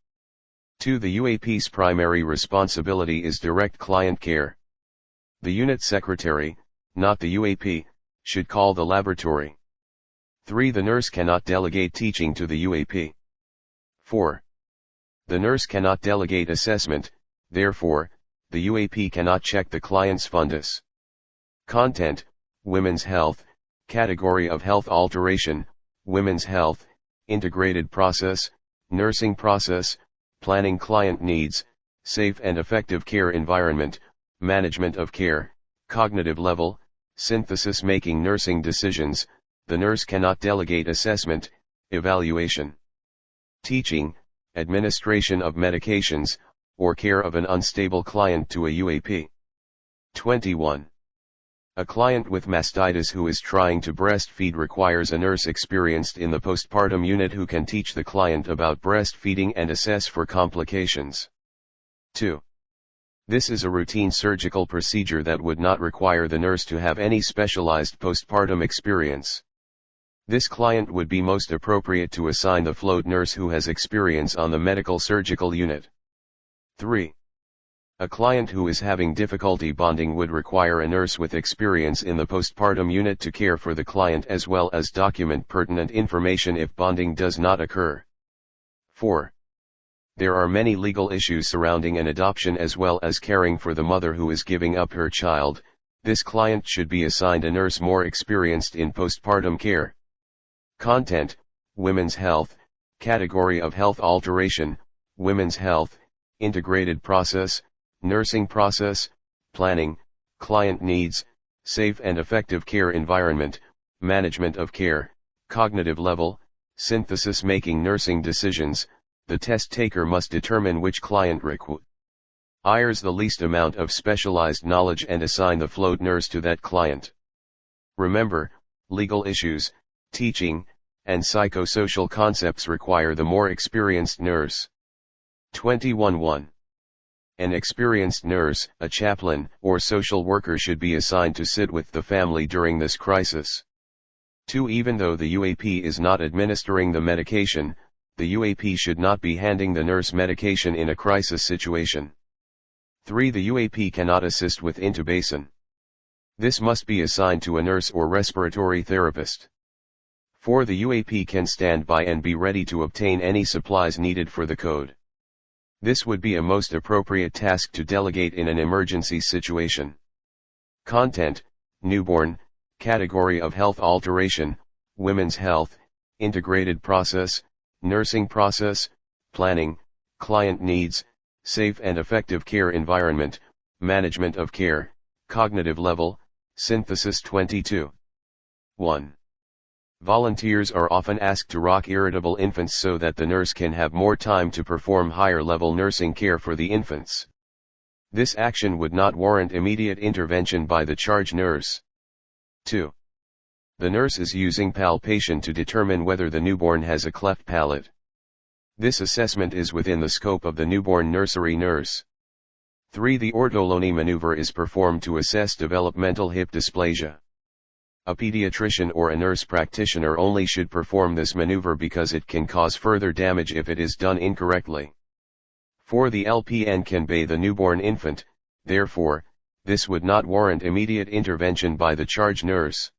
Speaker 1: 2. The UAP's primary responsibility is direct client care. The unit secretary, not the UAP, should call the laboratory. 3. The nurse cannot delegate teaching to the UAP. 4. The nurse cannot delegate assessment, therefore, the UAP cannot check the client's fundus. Content: Women's Health, Category of Health Alteration, Women's Health, Integrated Process, Nursing Process, Planning Client Needs, Safe and Effective Care Environment, Management of Care, Cognitive Level, Synthesis Making Nursing Decisions. The nurse cannot delegate assessment, evaluation, teaching, administration of medications, or care of an unstable client to a UAP. 21. A client with mastitis who is trying to breastfeed requires a nurse experienced in the postpartum unit who can teach the client about breastfeeding and assess for complications. 2. This is a routine surgical procedure that would not require the nurse to have any specialized postpartum experience. This client would be most appropriate to assign the float nurse who has experience on the medical surgical unit. 3. A client who is having difficulty bonding would require a nurse with experience in the postpartum unit to care for the client as well as document pertinent information if bonding does not occur. 4. There are many legal issues surrounding an adoption as well as caring for the mother who is giving up her child. This client should be assigned a nurse more experienced in postpartum care. Content: Women's Health, Category of Health Alteration, Women's Health, Integrated Process, Nursing Process, Planning, Client Needs, Safe and Effective Care Environment, Management of Care, Cognitive Level, Synthesis Making Nursing Decisions. The test taker must determine which client requires the least amount of specialized knowledge and assign the float nurse to that client. Remember, legal issues, teaching, and psychosocial concepts require the more experienced nurse. 21.1. An experienced nurse, a chaplain, or social worker should be assigned to sit with the family during this crisis. 2. Even though the UAP is not administering the medication, the UAP should not be handing the nurse medication in a crisis situation. 3. The UAP cannot assist with intubation. This must be assigned to a nurse or respiratory therapist. 4. The UAP can stand by and be ready to obtain any supplies needed for the code. This would be a most appropriate task to delegate in an emergency situation. Content: Newborn, Category of Health Alteration, Women's Health, Integrated Process, Nursing Process, Planning, Client Needs, Safe and Effective Care Environment, Management of Care, Cognitive Level, Synthesis 22. 1. Volunteers are often asked to rock irritable infants so that the nurse can have more time to perform higher-level nursing care for the infants. This action would not warrant immediate intervention by the charge nurse. 2. The nurse is using palpation to determine whether the newborn has a cleft palate. This assessment is within the scope of the newborn nursery nurse. 3. The ortolony maneuver is performed to assess developmental hip dysplasia. A pediatrician or a nurse practitioner only should perform this maneuver because it can cause further damage if it is done incorrectly. 4. The LPN can bathe a newborn infant, therefore, this would not warrant immediate intervention by the charge nurse.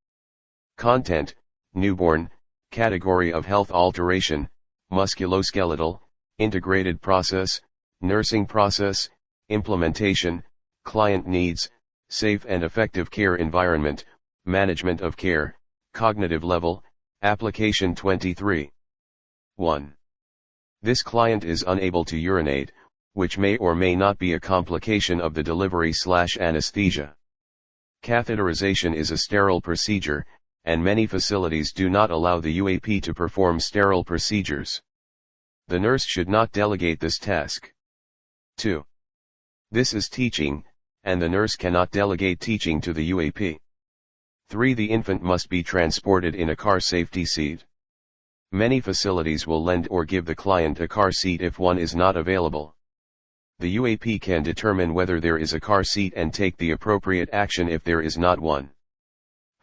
Speaker 1: Content: Newborn, Category of Health Alteration, Musculoskeletal, Integrated Process, Nursing Process, Implementation, Client Needs, Safe and Effective Care Environment, Management of Care, Cognitive Level, Application 23. 1. This client is unable to urinate, which may or may not be a complication of the delivery/anesthesia. Catheterization is a sterile procedure, and many facilities do not allow the UAP to perform sterile procedures. The nurse should not delegate this task. 2. This is teaching, and the nurse cannot delegate teaching to the UAP. 3. The infant must be transported in a car safety seat. Many facilities will lend or give the client a car seat if one is not available. The UAP can determine whether there is a car seat and take the appropriate action if there is not one.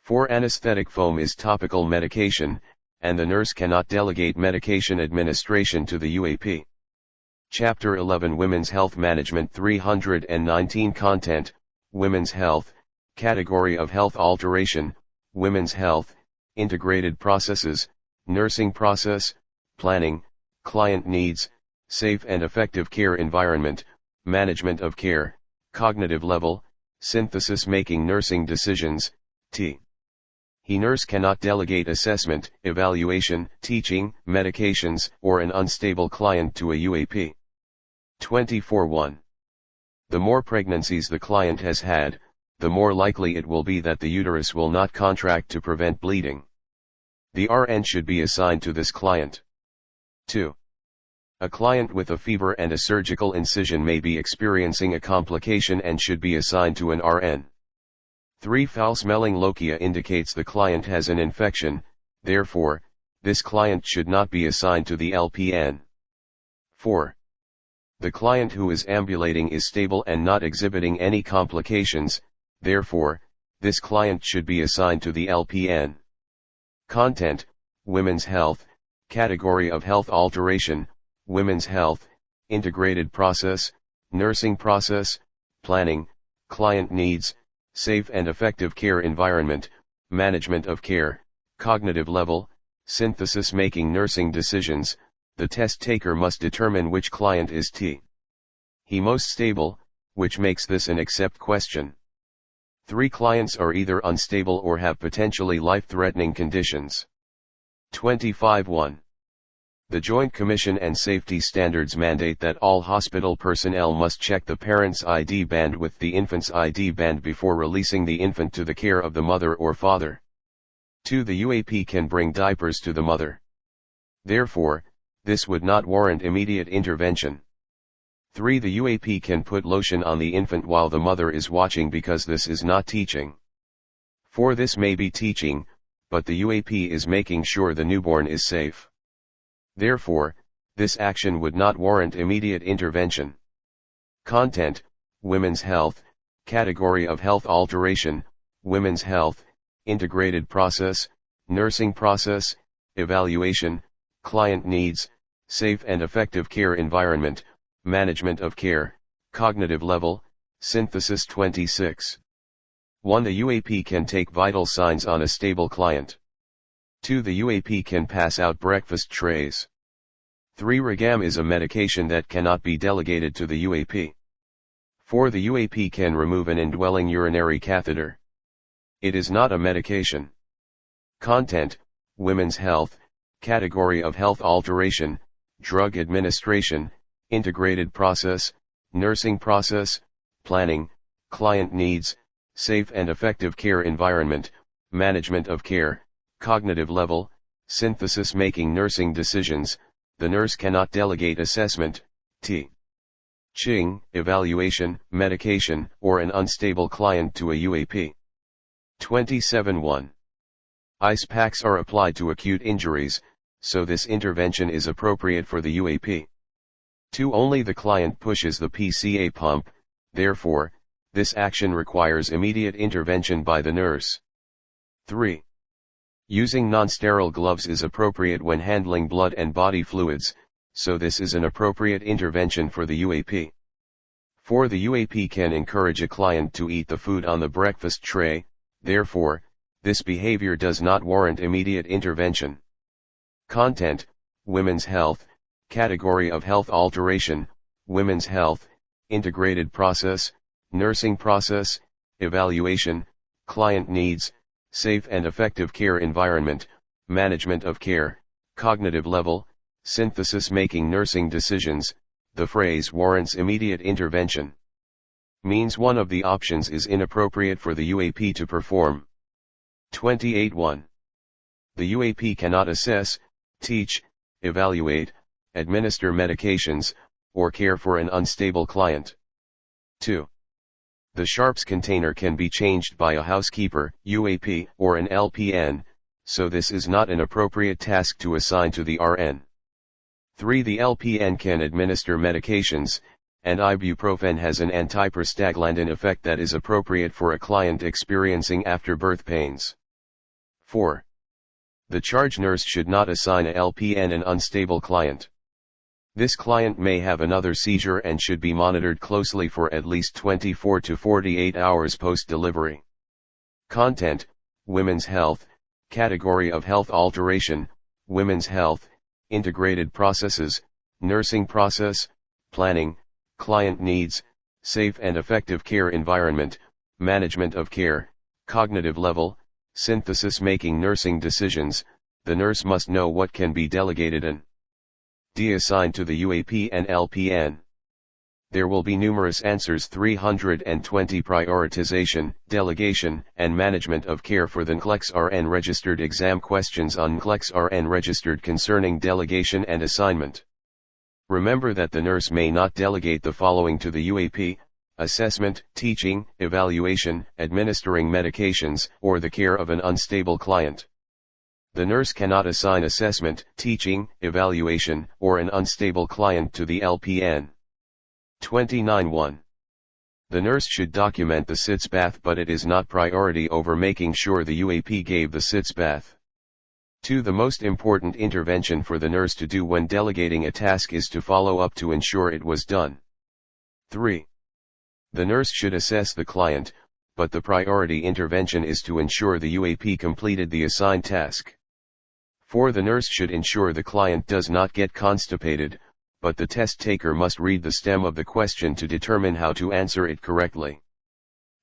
Speaker 1: 4. Anesthetic foam is topical medication, and the nurse cannot delegate medication administration to the UAP. Chapter 11 Women's Health Management 319 Content, Women's Health, Category of Health Alteration, Women's Health, Integrated Processes, Nursing Process, Planning, Client Needs, Safe and Effective Care Environment, Management of Care, Cognitive Level, Synthesis Making Nursing Decisions, T. He nurse cannot delegate assessment, evaluation, teaching, medications, or an unstable client to a UAP. 24-1. The more pregnancies the client has had, the more likely it will be that the uterus will not contract to prevent bleeding. The RN should be assigned to this client. 2. A client with a fever and a surgical incision may be experiencing a complication and should be assigned to an RN. 3. Foul-smelling lochia indicates the client has an infection, therefore, this client should not be assigned to the LPN. 4. The client who is ambulating is stable and not exhibiting any complications, therefore, this client should be assigned to the LPN. Content, Women's Health, Category of Health Alteration, Women's Health, Integrated Process, Nursing Process, Planning, Client Needs, Safe and Effective Care Environment, Management of Care, Cognitive Level, Synthesis Making Nursing Decisions. The test taker must determine which client is T. He most stable, which makes this an accept question. 3 clients are either unstable or have potentially life-threatening conditions. 25-1. The Joint Commission and Safety Standards mandate that all hospital personnel must check the parent's ID band with the infant's ID band before releasing the infant to the care of the mother or father. 2. The UAP can bring diapers to the mother. Therefore, this would not warrant immediate intervention. 3. The UAP can put lotion on the infant while the mother is watching because this is not teaching. 4. This may be teaching, but the UAP is making sure the newborn is safe. Therefore, this action would not warrant immediate intervention. Content, Women's Health, Category of Health Alteration, Women's Health, Integrated Process, Nursing Process, Evaluation, Client Needs, Safe and Effective Care Environment, Management of Care, Cognitive Level, Synthesis. 26. 1. The UAP can take vital signs on a stable client. 2. The UAP can pass out breakfast trays. 3. Regam is a medication that cannot be delegated to the UAP. 4. The UAP can remove an indwelling urinary catheter. It is not a medication. Content, Women's Health, Category of Health Alteration, Drug Administration, Integrated Process, Nursing Process, Planning, Client Needs, Safe and Effective Care Environment, Management of Care, Cognitive Level, Synthesis Making Nursing Decisions. The nurse cannot delegate assessment, teaching, evaluation, medication, or an unstable client to a UAP. 27-1. Ice packs are applied to acute injuries, so this intervention is appropriate for the UAP. 2. Only the client pushes the PCA pump, therefore, this action requires immediate intervention by the nurse. 3. Using non-sterile gloves is appropriate when handling blood and body fluids, so this is an appropriate intervention for the UAP. 4. The UAP can encourage a client to eat the food on the breakfast tray, therefore, this behavior does not warrant immediate intervention. Content, Women's Health, Category of Health Alteration, Women's Health, Integrated Process, Nursing Process, Evaluation, Client Needs, Safe and Effective Care Environment, Management of Care, Cognitive Level, Synthesis Making Nursing Decisions. The phrase warrants immediate intervention means one of the options is inappropriate for the UAP to perform. 28-1. The UAP cannot assess, teach, evaluate, administer medications, or care for an unstable client. 2. The sharps container can be changed by a housekeeper, UAP, or an LPN, so this is not an appropriate task to assign to the RN. 3. The LPN can administer medications, and ibuprofen has an antiprostaglandin effect that is appropriate for a client experiencing after-birth pains. 4. The charge nurse should not assign a LPN an unstable client. This client may have another seizure and should be monitored closely for at least 24 to 48 hours post-delivery. Content: Women's Health, Category of Health Alteration, Women's Health, Integrated Processes, Nursing Process, Planning, Client Needs, Safe and Effective Care Environment, Management of Care, Cognitive Level, Synthesis. Making nursing decisions, the nurse must know what can be delegated and assigned to the UAP and LPN. There will be numerous answers. 320 Prioritization, Delegation, and Management of Care for the NCLEX-RN Registered Exam Questions on NCLEX-RN Registered concerning delegation and assignment. Remember that the nurse may not delegate the following to the UAP: assessment, teaching, evaluation, administering medications, or the care of an unstable client. The nurse cannot assign assessment, teaching, evaluation, or an unstable client to the LPN. 29.1. The nurse should document the sitz bath, but it is not priority over making sure the UAP gave the sitz bath. 2. The most important intervention for the nurse to do when delegating a task is to follow up to ensure it was done. 3. The nurse should assess the client, but the priority intervention is to ensure the UAP completed the assigned task. 4. The nurse should ensure the client does not get constipated, but the test taker must read the stem of the question to determine how to answer it correctly.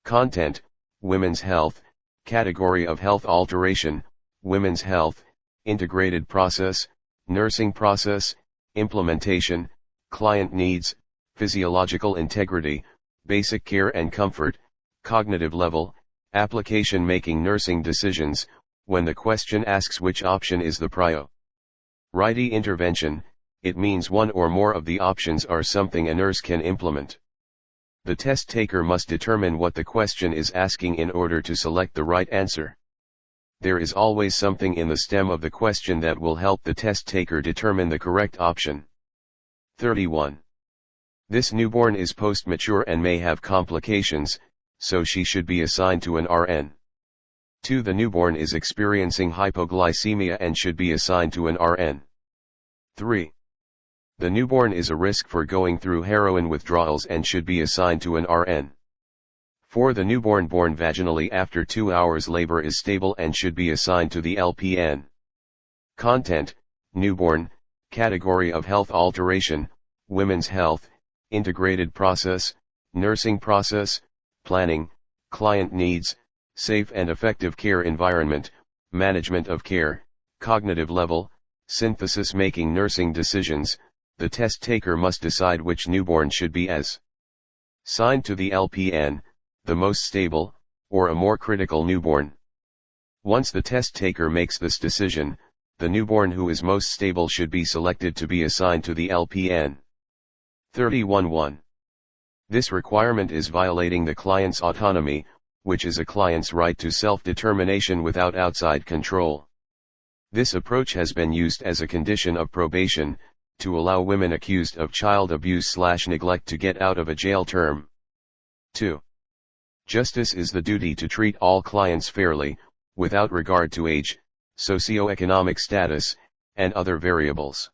Speaker 1: Content: Women's Health, Category of Health Alteration, Women's Health, Integrated Process, Nursing Process, Implementation, Client Needs, Physiological Integrity, Basic Care and Comfort, Cognitive Level, Application. Making nursing decisions, when the question asks which option is the priority intervention, it means one or more of the options are something a nurse can implement. The test taker must determine what the question is asking in order to select the right answer. There is always something in the stem of the question that will help the test taker determine the correct option. 31. This newborn is post-mature and may have complications, so she should be assigned to an RN. 2. The newborn is experiencing hypoglycemia and should be assigned to an RN. 3. The newborn is a risk for going through heroin withdrawals and should be assigned to an RN. 4. The newborn born vaginally after 2 hours labor is stable and should be assigned to the LPN. Content: Newborn, Category of Health Alteration, Women's Health, Integrated Process, Nursing Process, Planning, Client Needs, Safe and Effective Care Environment, Management of Care, Cognitive Level, Synthesis. Making nursing decisions, the test taker must decide which newborn should be assigned to the LPN, the most stable, or a more critical newborn. Once the test taker makes this decision, the newborn who is most stable should be selected to be assigned to the LPN. 31.1. This requirement is violating the client's autonomy, which is a client's right to self-determination without outside control. This approach has been used as a condition of probation, to allow women accused of child abuse/neglect to get out of a jail term. 2. Justice is the duty to treat all clients fairly, without regard to age, socioeconomic status, and other variables.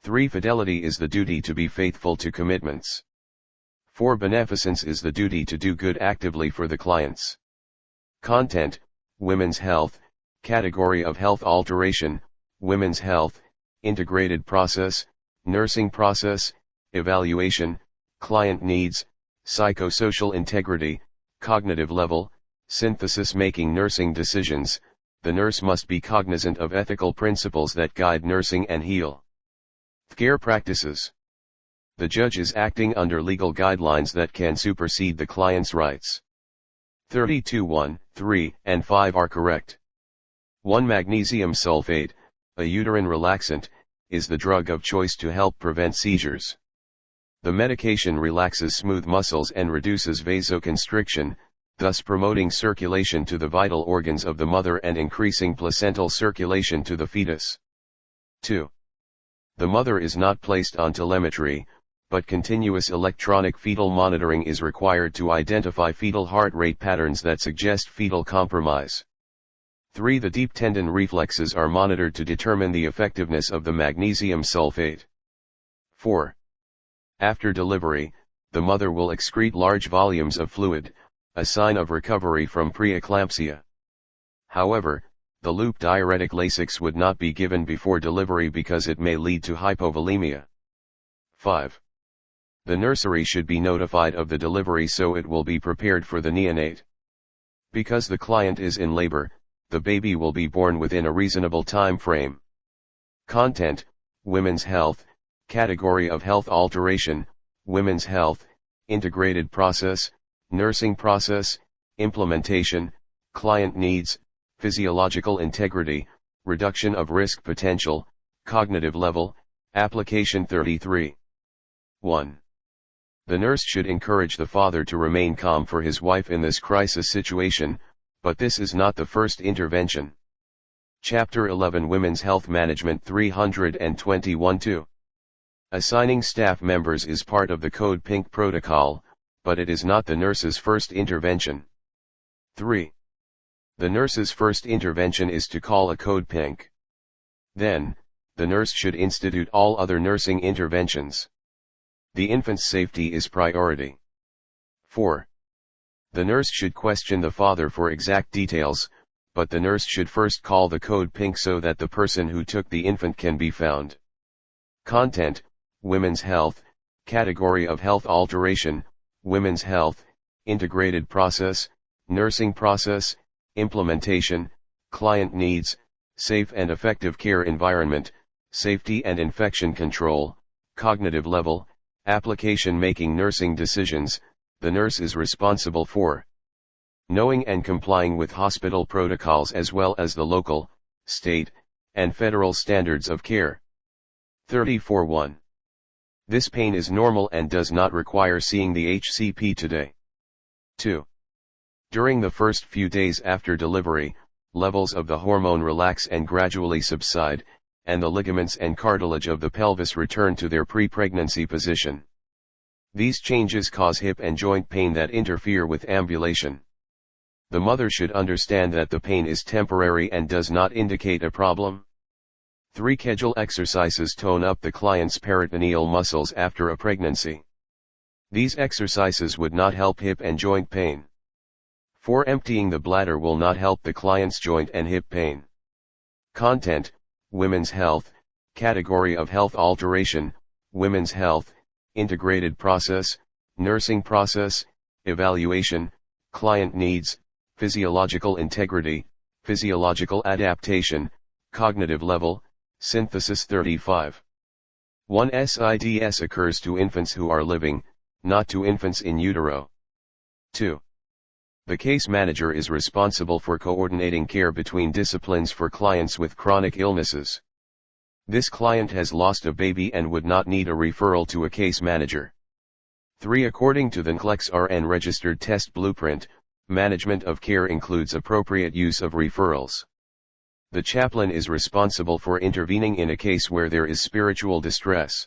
Speaker 1: 3. Fidelity is the duty to be faithful to commitments. 4. Beneficence is the duty to do good actively for the clients. Content: Women's Health, Category of Health Alteration, Women's Health, Integrated Process, Nursing Process, Evaluation, Client Needs, Psychosocial Integrity, Cognitive Level, Synthesis. Making nursing decisions, the nurse must be cognizant of ethical principles that guide nursing and health care practices. The judge is acting under legal guidelines that can supersede the client's rights. 32.1, 3, and 5 are correct. 1. Magnesium sulfate, a uterine relaxant, is the drug of choice to help prevent seizures. The medication relaxes smooth muscles and reduces vasoconstriction, thus promoting circulation to the vital organs of the mother and increasing placental circulation to the fetus. 2. The mother is not placed on telemetry, but continuous electronic fetal monitoring is required to identify fetal heart rate patterns that suggest fetal compromise. 3. The deep tendon reflexes are monitored to determine the effectiveness of the magnesium sulfate. 4. After delivery, the mother will excrete large volumes of fluid, a sign of recovery from preeclampsia. However, the loop diuretic Lasix would not be given before delivery because it may lead to hypovolemia. 5. The nursery should be notified of the delivery so it will be prepared for the neonate. Because the client is in labor, the baby will be born within a reasonable time frame. Content: Women's Health, Category of Health Alteration, Women's Health, Integrated Process, Nursing Process, Implementation, Client Needs, Physiological Integrity, Reduction of Risk Potential, Cognitive Level, Application 33. 1. The nurse should encourage the father to remain calm for his wife in this crisis situation, but this is not the first intervention. Chapter 11 Women's Health Management 321-2. Assigning staff members is part of the Code Pink protocol, but it is not the nurse's first intervention. 3. The nurse's first intervention is to call a Code Pink. Then, the nurse should institute all other nursing interventions. The infant's safety is priority. 4. The nurse should question the father for exact details, but the nurse should first call the Code Pink so that the person who took the infant can be found. Content: Women's Health, Category of Health Alteration, Women's Health, Integrated Process, Nursing Process, Implementation, Client Needs, Safe and Effective Care Environment, Safety and Infection Control, Cognitive Level, Application. Making nursing decisions, the nurse is responsible for knowing and complying with hospital protocols as well as the local, state, and federal standards of care. 34.1. This pain is normal and does not require seeing the HCP today. 2. During the first few days after delivery, levels of the hormone relax and gradually subside, and the ligaments and cartilage of the pelvis return to their pre-pregnancy position. These changes cause hip and joint pain that interfere with ambulation. The mother should understand that the pain is temporary and does not indicate a problem. 3. Kegel exercises tone up the client's peritoneal muscles after a pregnancy. These exercises would not help hip and joint pain. 4. Emptying the bladder will not help the client's joint and hip pain. Content: Women's Health, Category of Health Alteration, Women's Health, Integrated Process, Nursing Process, Evaluation, Client Needs, Physiological Integrity, Physiological Adaptation, Cognitive Level, Synthesis. 35. 1. SIDS occurs to infants who are living, not to infants in utero. 2. The case manager is responsible for coordinating care between disciplines for clients with chronic illnesses. This client has lost a baby and would not need a referral to a case manager. 3. According to the NCLEX-RN registered test blueprint, management of care includes appropriate use of referrals. The chaplain is responsible for intervening in a case where there is spiritual distress.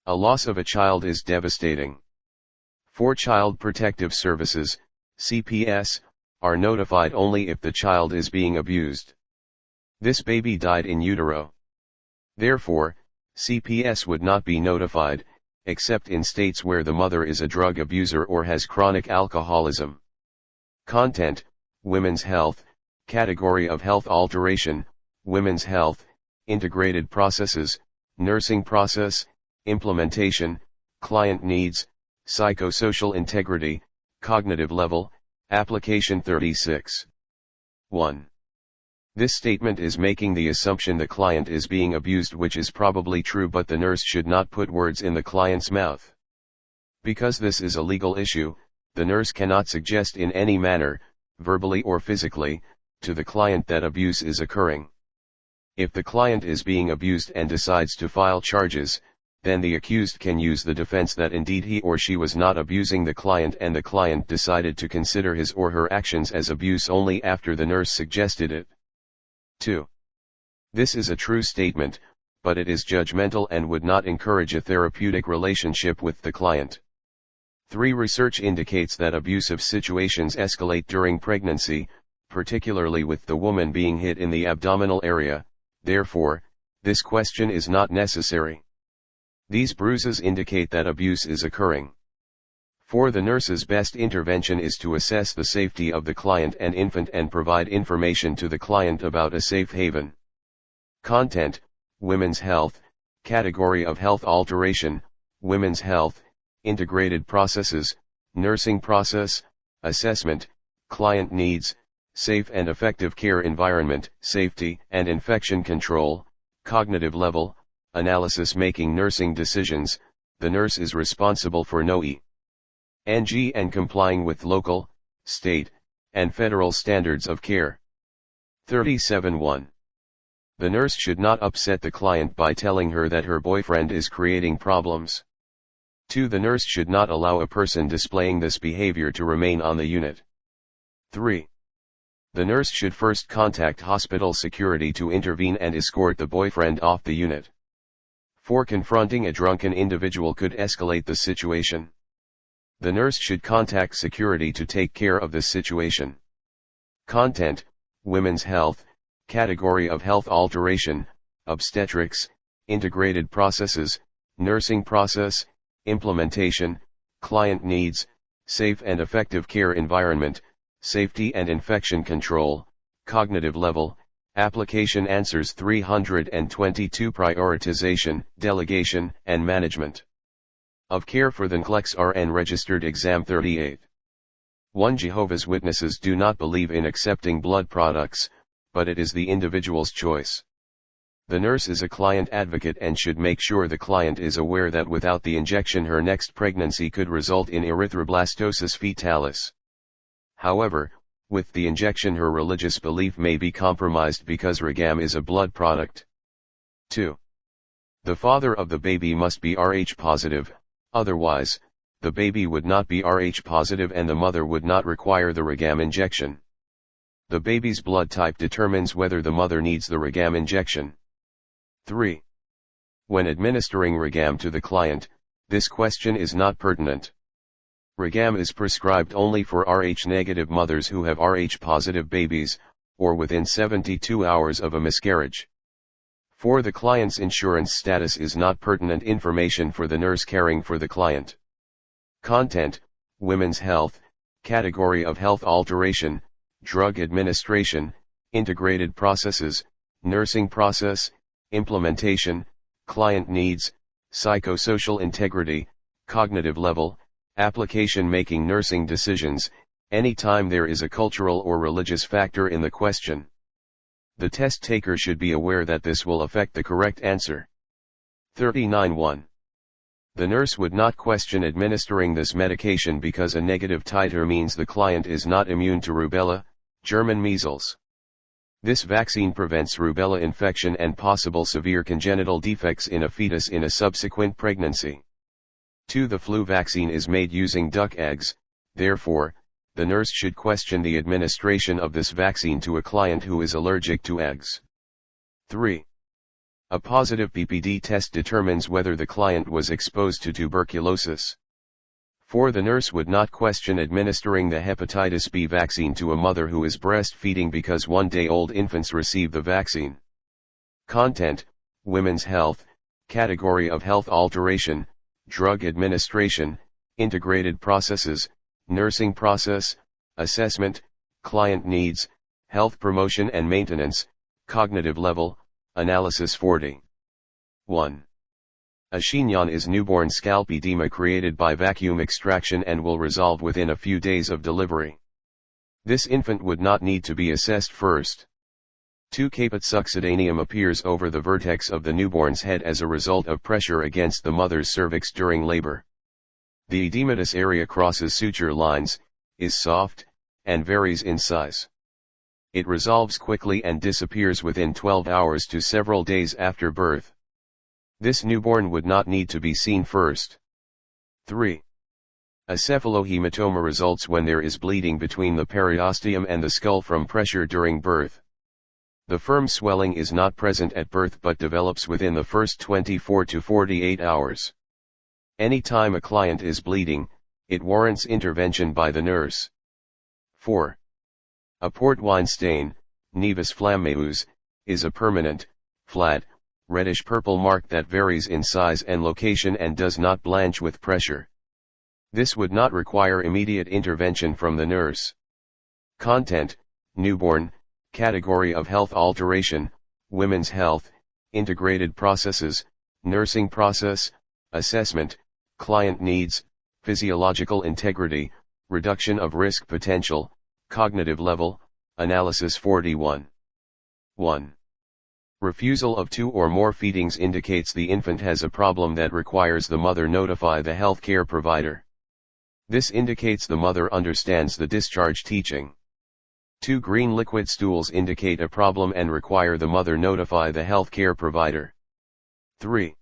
Speaker 1: A loss of a child is devastating. 4. Child Protective Services, CPS, are notified only if the child is being abused. This baby died in utero. Therefore, CPS would not be notified, except in states where the mother is a drug abuser or has chronic alcoholism. Content: Women's Health, Category of Health Alteration, Women's Health, Integrated Processes, Nursing Process, Implementation, Client Needs, Psychosocial Integrity, Cognitive Level, Application 36. 1. This statement is making the assumption the client is being abused, which is probably true, but the nurse should not put words in the client's mouth. Because this is a legal issue, the nurse cannot suggest in any manner, verbally or physically, to the client that abuse is occurring. If the client is being abused and decides to file charges, then the accused can use the defense that indeed he or she was not abusing the client and the client decided to consider his or her actions as abuse only after the nurse suggested it. 2. This is a true statement, but it is judgmental and would not encourage a therapeutic relationship with the client. 3. Research indicates that abusive situations escalate during pregnancy, particularly with the woman being hit in the abdominal area, therefore, this question is not necessary. These bruises indicate that abuse is occurring. 4. The nurse's best intervention is to assess the safety of the client and infant and provide information to the client about a safe haven. Content: Women's health, category of health alteration, women's health, integrated processes, nursing process, assessment, client needs, safe and effective care environment, safety and infection control, cognitive level, analysis. Making nursing decisions, the nurse is responsible for NOE, NG and complying with local, state, and federal standards of care. 37.1. The nurse should not upset the client by telling her that her boyfriend is creating problems. 2. The nurse should not allow a person displaying this behavior to remain on the unit. 3. The nurse should first contact hospital security to intervene and escort the boyfriend off the unit. 4. Confronting a drunken individual could escalate the situation. The nurse should contact security to take care of this situation. Content: Women's health, category of health alteration, obstetrics, integrated processes, nursing process, implementation, client needs, safe and effective care environment, safety and infection control, cognitive level, application. Answers 322. Prioritization, delegation, and management of care for the NCLEX-RN registered exam 38. 1. Jehovah's Witnesses do not believe in accepting blood products, but it is the individual's choice. The nurse is a client advocate and should make sure the client is aware that without the injection her next pregnancy could result in erythroblastosis fetalis. However, with the injection her religious belief may be compromised because regam is a blood product. 2. The father of the baby must be Rh positive, otherwise, the baby would not be Rh positive and the mother would not require the regam injection. The baby's blood type determines whether the mother needs the regam injection. 3. When administering regam to the client, this question is not pertinent. Regam is prescribed only for Rh-negative mothers who have Rh-positive babies, or within 72 hours of a miscarriage. 4. The client's insurance status is not pertinent information for the nurse caring for the client. Content: Women's health, category of health alteration, drug administration, integrated processes, nursing process, implementation, client needs, psychosocial integrity, cognitive level, application. Making nursing decisions, anytime there is a cultural or religious factor in the question. The test taker should be aware that this will affect the correct answer. 39.1. The nurse would not question administering this medication because a negative titer means the client is not immune to rubella, German measles. This vaccine prevents rubella infection and possible severe congenital defects in a fetus in a subsequent pregnancy. 2. The flu vaccine is made using duck eggs, therefore, the nurse should question the administration of this vaccine to a client who is allergic to eggs. 3. A positive PPD test determines whether the client was exposed to tuberculosis. 4. The nurse would not question administering the hepatitis B vaccine to a mother who is breastfeeding because one-day-old infants receive the vaccine. Content: Women's health, category of health alteration, drug administration, integrated processes, nursing process, assessment, client needs, health promotion and maintenance, cognitive level, analysis. 40. 1. A chignon is newborn scalp edema created by vacuum extraction and will resolve within a few days of delivery. This infant would not need to be assessed first. 2. Caput succedaneum appears over the vertex of the newborn's head as a result of pressure against the mother's cervix during labor. The edematous area crosses suture lines, is soft, and varies in size. It resolves quickly and disappears within 12 hours to several days after birth. This newborn would not need to be seen first. 3. A cephalohematoma results when there is bleeding between the periosteum and the skull from pressure during birth. The firm swelling is not present at birth but develops within the first 24 to 48 hours. Any time a client is bleeding, it warrants intervention by the nurse. 4. A port wine stain, nevus flammeus, is a permanent, flat, reddish-purple mark that varies in size and location and does not blanch with pressure. This would not require immediate intervention from the nurse. Content: newborn, category of health alteration, women's health, integrated processes, nursing process, assessment, client needs, physiological integrity, reduction of risk potential, cognitive level, analysis 41. 1. Refusal of 2 or more feedings indicates the infant has a problem that requires the mother notify the healthcare provider. This indicates the mother understands the discharge teaching. 2 green liquid stools indicate a problem and require the mother notify the healthcare provider. 3.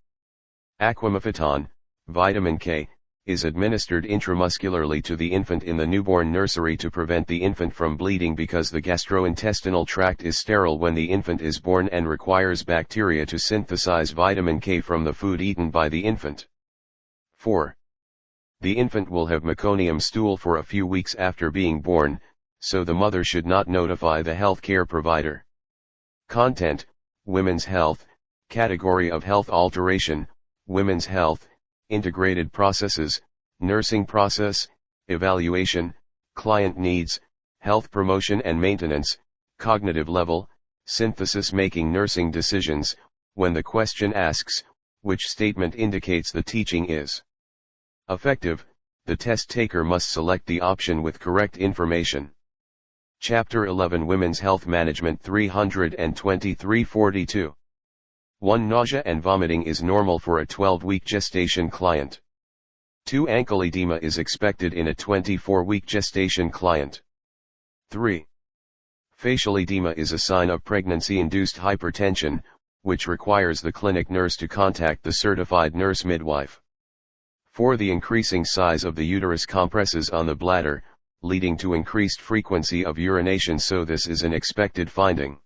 Speaker 1: Aquamaphyton, vitamin K, is administered intramuscularly to the infant in the newborn nursery to prevent the infant from bleeding because the gastrointestinal tract is sterile when the infant is born and requires bacteria to synthesize vitamin K from the food eaten by the infant. 4. The infant will have meconium stool for a few weeks after being born, so the mother should not notify the healthcare provider. Content: women's health, category of health alteration, women's health, integrated processes, nursing process, evaluation, client needs, health promotion and maintenance, cognitive level, synthesis making nursing decisions. When the question asks, which statement indicates the teaching is effective, the test taker must select the option with correct information. Chapter 11 Women's Health Management 323-42. 1. Nausea and vomiting is normal for a 12-week gestation client. 2. Ankle edema is expected in a 24-week gestation client. 3. Facial edema is a sign of pregnancy-induced hypertension, which requires the clinic nurse to contact the certified nurse midwife. 4. The increasing size of the uterus compresses on the bladder, leading to increased frequency of urination, so this is an expected finding.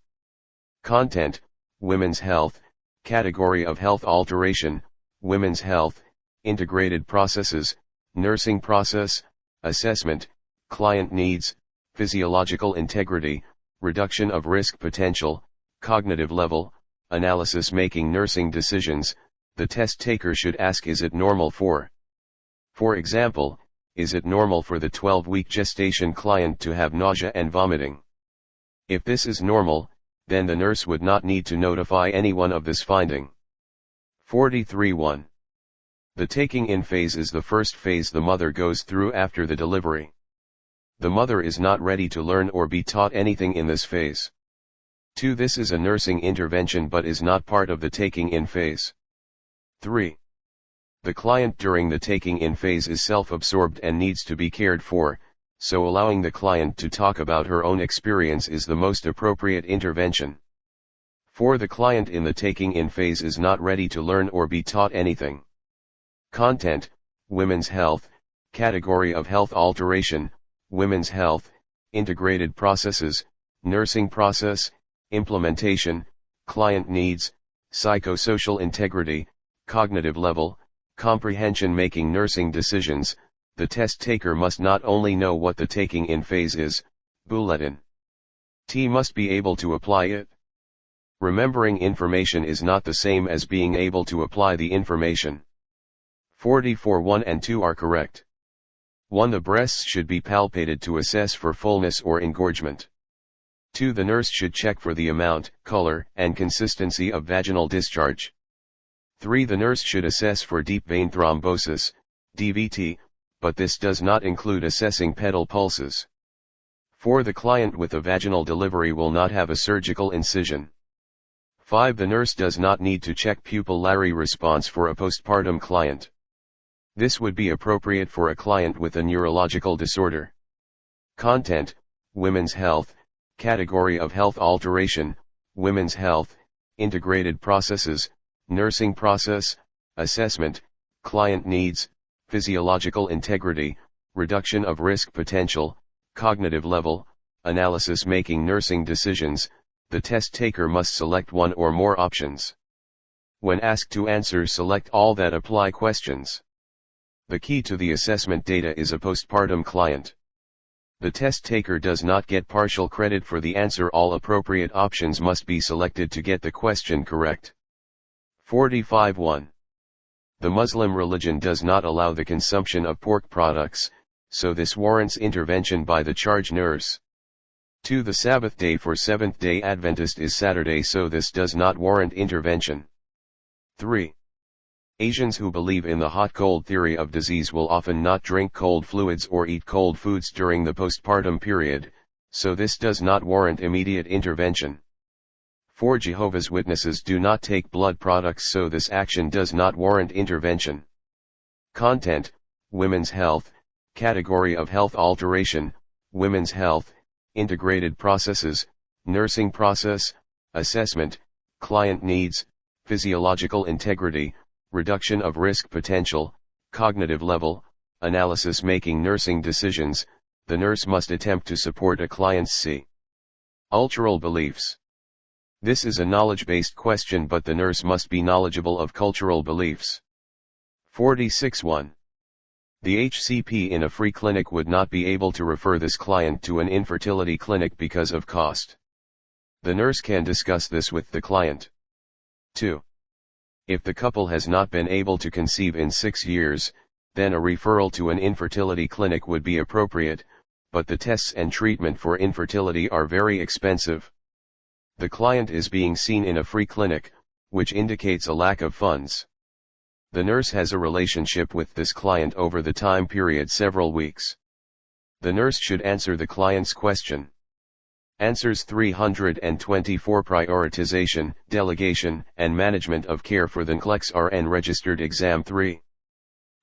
Speaker 1: Content: women's health, category of health alteration, women's health, integrated processes, nursing process, assessment, client needs, physiological integrity, reduction of risk potential, cognitive level, analysis making nursing decisions. The test taker should ask, is it normal for example, is it normal for the 12-week gestation client to have nausea and vomiting? If this is normal, then the nurse would not need to notify anyone of this finding. 43.1. The taking in phase is the first phase the mother goes through after the delivery. The mother is not ready to learn or be taught anything in this phase. 2. This is a nursing intervention but is not part of the taking in phase. 3. The client during the taking in phase is self-absorbed and needs to be cared for, so allowing the client to talk about her own experience is the most appropriate intervention. 4. The client in the taking in phase is not ready to learn or be taught anything. Content: women's health, category of health alteration, women's health, integrated processes, nursing process, implementation, client needs, psychosocial integrity, cognitive level, comprehension making nursing decisions. The test taker must not only know what the taking in phase is, bulletin. T must be able to apply it. Remembering information is not the same as being able to apply the information. 44. 1 and 2 are correct. 1. The breasts should be palpated to assess for fullness or engorgement. 2. The nurse should check for the amount, color, and consistency of vaginal discharge. 3. The nurse should assess for deep vein thrombosis, DVT, but this does not include assessing pedal pulses. 4. The client with a vaginal delivery will not have a surgical incision. 5. The nurse does not need to check pupillary response for a postpartum client. This would be appropriate for a client with a neurological disorder. Content: women's health, category of health alteration, women's health, integrated processes, nursing process, assessment, client needs, physiological integrity, reduction of risk potential, cognitive level, analysis. Making nursing decisions, the test taker must select one or more options. When asked to answer, select all that apply questions. The key to the assessment data is a postpartum client. The test taker does not get partial credit for the answer. All appropriate options must be selected to get the question correct. 45.1. The Muslim religion does not allow the consumption of pork products, so this warrants intervention by the charge nurse. 2. The Sabbath day for Seventh-day Adventist is Saturday, so this does not warrant intervention. 3. Asians who believe in the hot-cold theory of disease will often not drink cold fluids or eat cold foods during the postpartum period, so this does not warrant immediate intervention. 4. Jehovah's Witnesses do not take blood products, so this action does not warrant intervention. Content: Women's health, category of health alteration, women's health, integrated processes, nursing process, assessment, client needs, physiological integrity, reduction of risk potential, cognitive level, analysis. Making nursing decisions, the nurse must attempt to support a client's cultural beliefs. This is a knowledge-based question, but the nurse must be knowledgeable of cultural beliefs. 46.1. The HCP in a free clinic would not be able to refer this client to an infertility clinic because of cost. The nurse can discuss this with the client. 2. If the couple has not been able to conceive in 6 years, then a referral to an infertility clinic would be appropriate, but the tests and treatment for infertility are very expensive. The client is being seen in a free clinic, which indicates a lack of funds. The nurse has a relationship with this client over the time period several weeks. The nurse should answer the client's question. Answers 324. Prioritization, delegation, and management of care for the NCLEX-RN registered exam 3.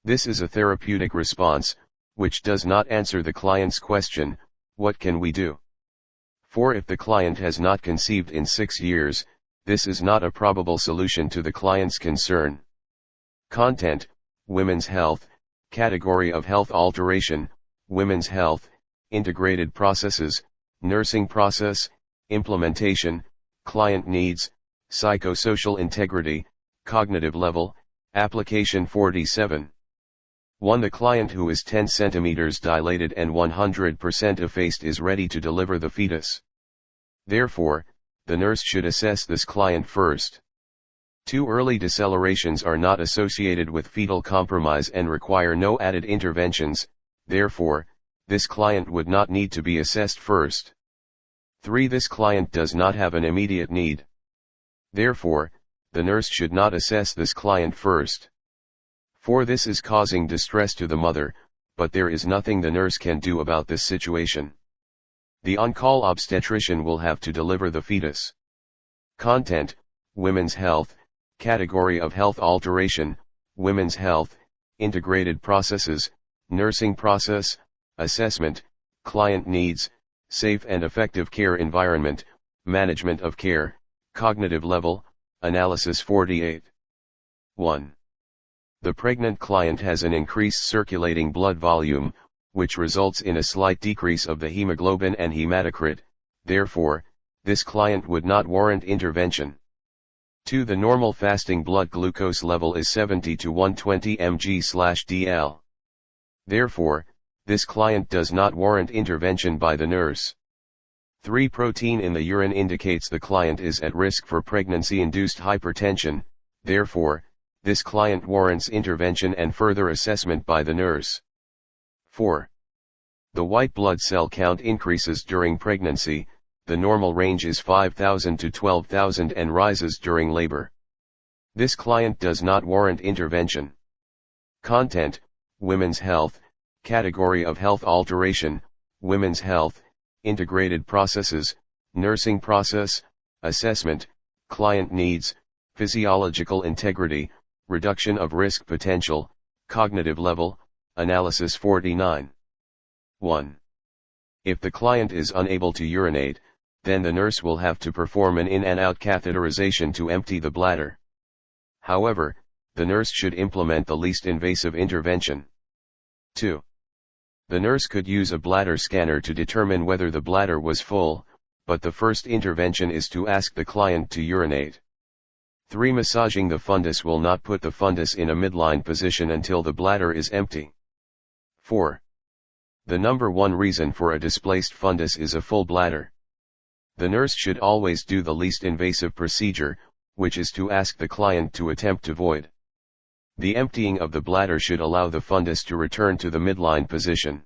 Speaker 1: This is a therapeutic response, which does not answer the client's question, what can we do? 4. If the client has not conceived in 6 years, this is not a probable solution to the client's concern. Content: Women's health, category of health alteration, women's health, integrated processes, nursing process, implementation, client needs, psychosocial integrity, cognitive level, application. 47. 1. The client who is 10 centimeters dilated and 100% effaced is ready to deliver the fetus. Therefore, the nurse should assess this client first. 2. Early decelerations are not associated with fetal compromise and require no added interventions, therefore, this client would not need to be assessed first. 3. This client does not have an immediate need. Therefore, the nurse should not assess this client first. 4. This is causing distress to the mother, but there is nothing the nurse can do about this situation. The on-call obstetrician will have to deliver the fetus. Content: Women's health, category of health alteration, women's health, integrated processes, nursing process, assessment, client needs, safe and effective care environment, management of care, cognitive level, analysis. 48. 1. The pregnant client has an increased circulating blood volume, which results in a slight decrease of the hemoglobin and hematocrit, therefore, this client would not warrant intervention. 2. The normal fasting blood glucose level is 70 to 120 mg/dl. Therefore, this client does not warrant intervention by the nurse. 3. Protein in the urine indicates the client is at risk for pregnancy-induced hypertension, therefore, this client warrants intervention and further assessment by the nurse. 4. The white blood cell count increases during pregnancy, the normal range is 5,000 to 12,000 and rises during labor. This client does not warrant intervention. Content: Women's health, category of health alteration, women's health, integrated processes, nursing process, assessment, client needs, physiological integrity, reduction of risk potential, cognitive level, analysis. 49. 1. If the client is unable to urinate, then the nurse will have to perform an in and out catheterization to empty the bladder. However, the nurse should implement the least invasive intervention. 2. The nurse could use a bladder scanner to determine whether the bladder was full, but the first intervention is to ask the client to urinate. 3. Massaging the fundus will not put the fundus in a midline position until the bladder is empty. 4. The number one reason for a displaced fundus is a full bladder. The nurse should always do the least invasive procedure, which is to ask the client to attempt to void. The emptying of the bladder should allow the fundus to return to the midline position.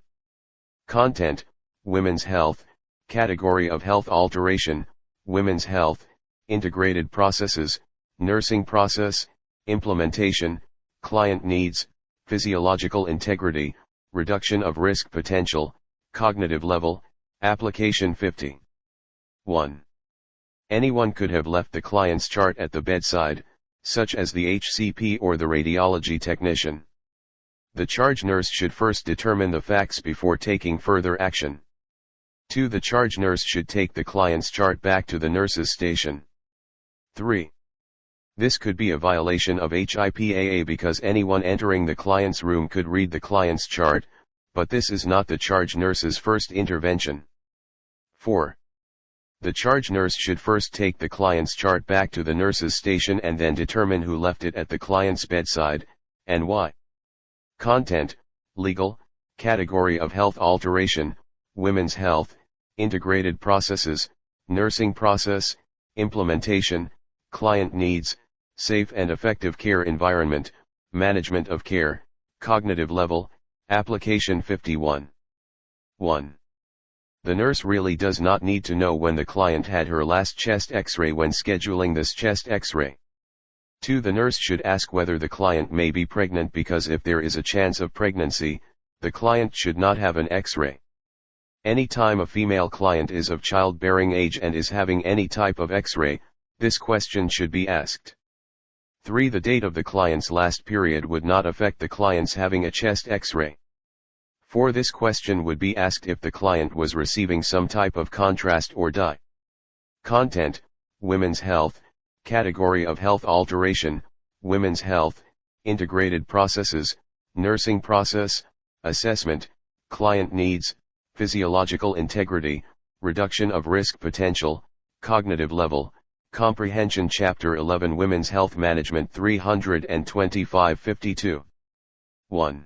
Speaker 1: Content: Women's Health, Category of Health Alteration, Women's Health, Integrated Processes, Nursing Process, Implementation, Client Needs, Physiological Integrity, Reduction of Risk Potential, Cognitive Level, Application 50. 1. Anyone could have left the client's chart at the bedside, such as the HCP or the radiology technician. The charge nurse should first determine the facts before taking further action. 2. The charge nurse should take the client's chart back to the nurse's station. 3. This could be a violation of HIPAA because anyone entering the client's room could read the client's chart, but this is not the charge nurse's first intervention. 4. The charge nurse should first take the client's chart back to the nurse's station and then determine who left it at the client's bedside, and why. Content: Legal, Category of Health Alteration, Women's Health, Integrated Processes, Nursing Process, Implementation, Client Needs, Safe and Effective Care Environment, Management of Care, Cognitive Level, Application 51. 1. The nurse really does not need to know when the client had her last chest X-ray when scheduling this chest X-ray. 2. The nurse should ask whether the client may be pregnant because if there is a chance of pregnancy, the client should not have an X-ray. Anytime a female client is of childbearing age and is having any type of X-ray, this question should be asked. 3. The date of the client's last period would not affect the client's having a chest X-ray. 4. This question would be asked if the client was receiving some type of contrast or dye. Content: Women's Health, Category of Health Alteration, Women's Health, Integrated Processes, Nursing Process, Assessment, Client Needs, Physiological Integrity, Reduction of Risk Potential, Cognitive Level, Comprehension. Chapter 11 Women's Health Management 325-52. 1.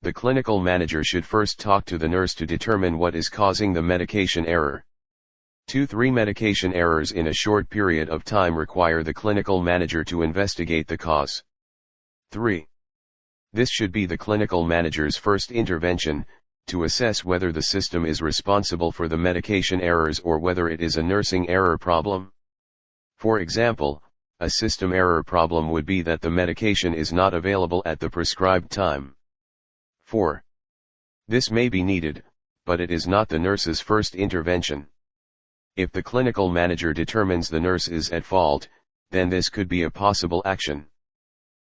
Speaker 1: The clinical manager should first talk to the nurse to determine what is causing the medication error. 2. 3 medication errors in a short period of time require the clinical manager to investigate the cause. 3. This should be the clinical manager's first intervention, to assess whether the system is responsible for the medication errors or whether it is a nursing error problem. For example, a system error problem would be that the medication is not available at the prescribed time. 4. This may be needed, but it is not the nurse's first intervention. If the clinical manager determines the nurse is at fault, then this could be a possible action.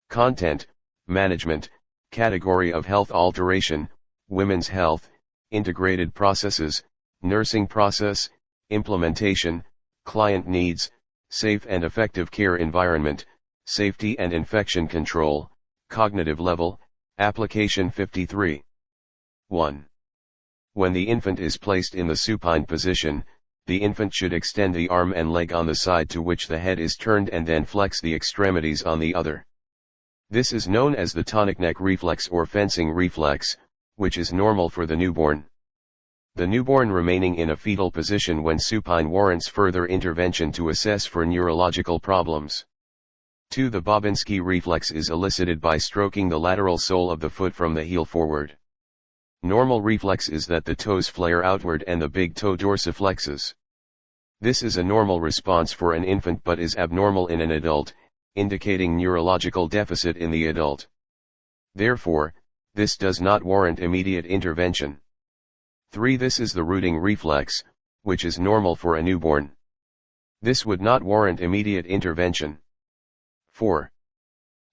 Speaker 1: Content: Management, Category of Health Alteration, Women's Health, Integrated Processes, Nursing Process, Implementation, Client Needs, Safe and Effective Care Environment, Safety and Infection Control, Cognitive Level, Application 53. 1. When the infant is placed in the supine position, the infant should extend the arm and leg on the side to which the head is turned and then flex the extremities on the other. This is known as the tonic neck reflex or fencing reflex, which is normal for the newborn. The newborn remaining in a fetal position when supine warrants further intervention to assess for neurological problems. 2. The Babinski reflex is elicited by stroking the lateral sole of the foot from the heel forward. Normal reflex is that the toes flare outward and the big toe dorsiflexes. This is a normal response for an infant but is abnormal in an adult, indicating neurological deficit in the adult. Therefore, this does not warrant immediate intervention. 3. This is the rooting reflex, which is normal for a newborn. This would not warrant immediate intervention. 4.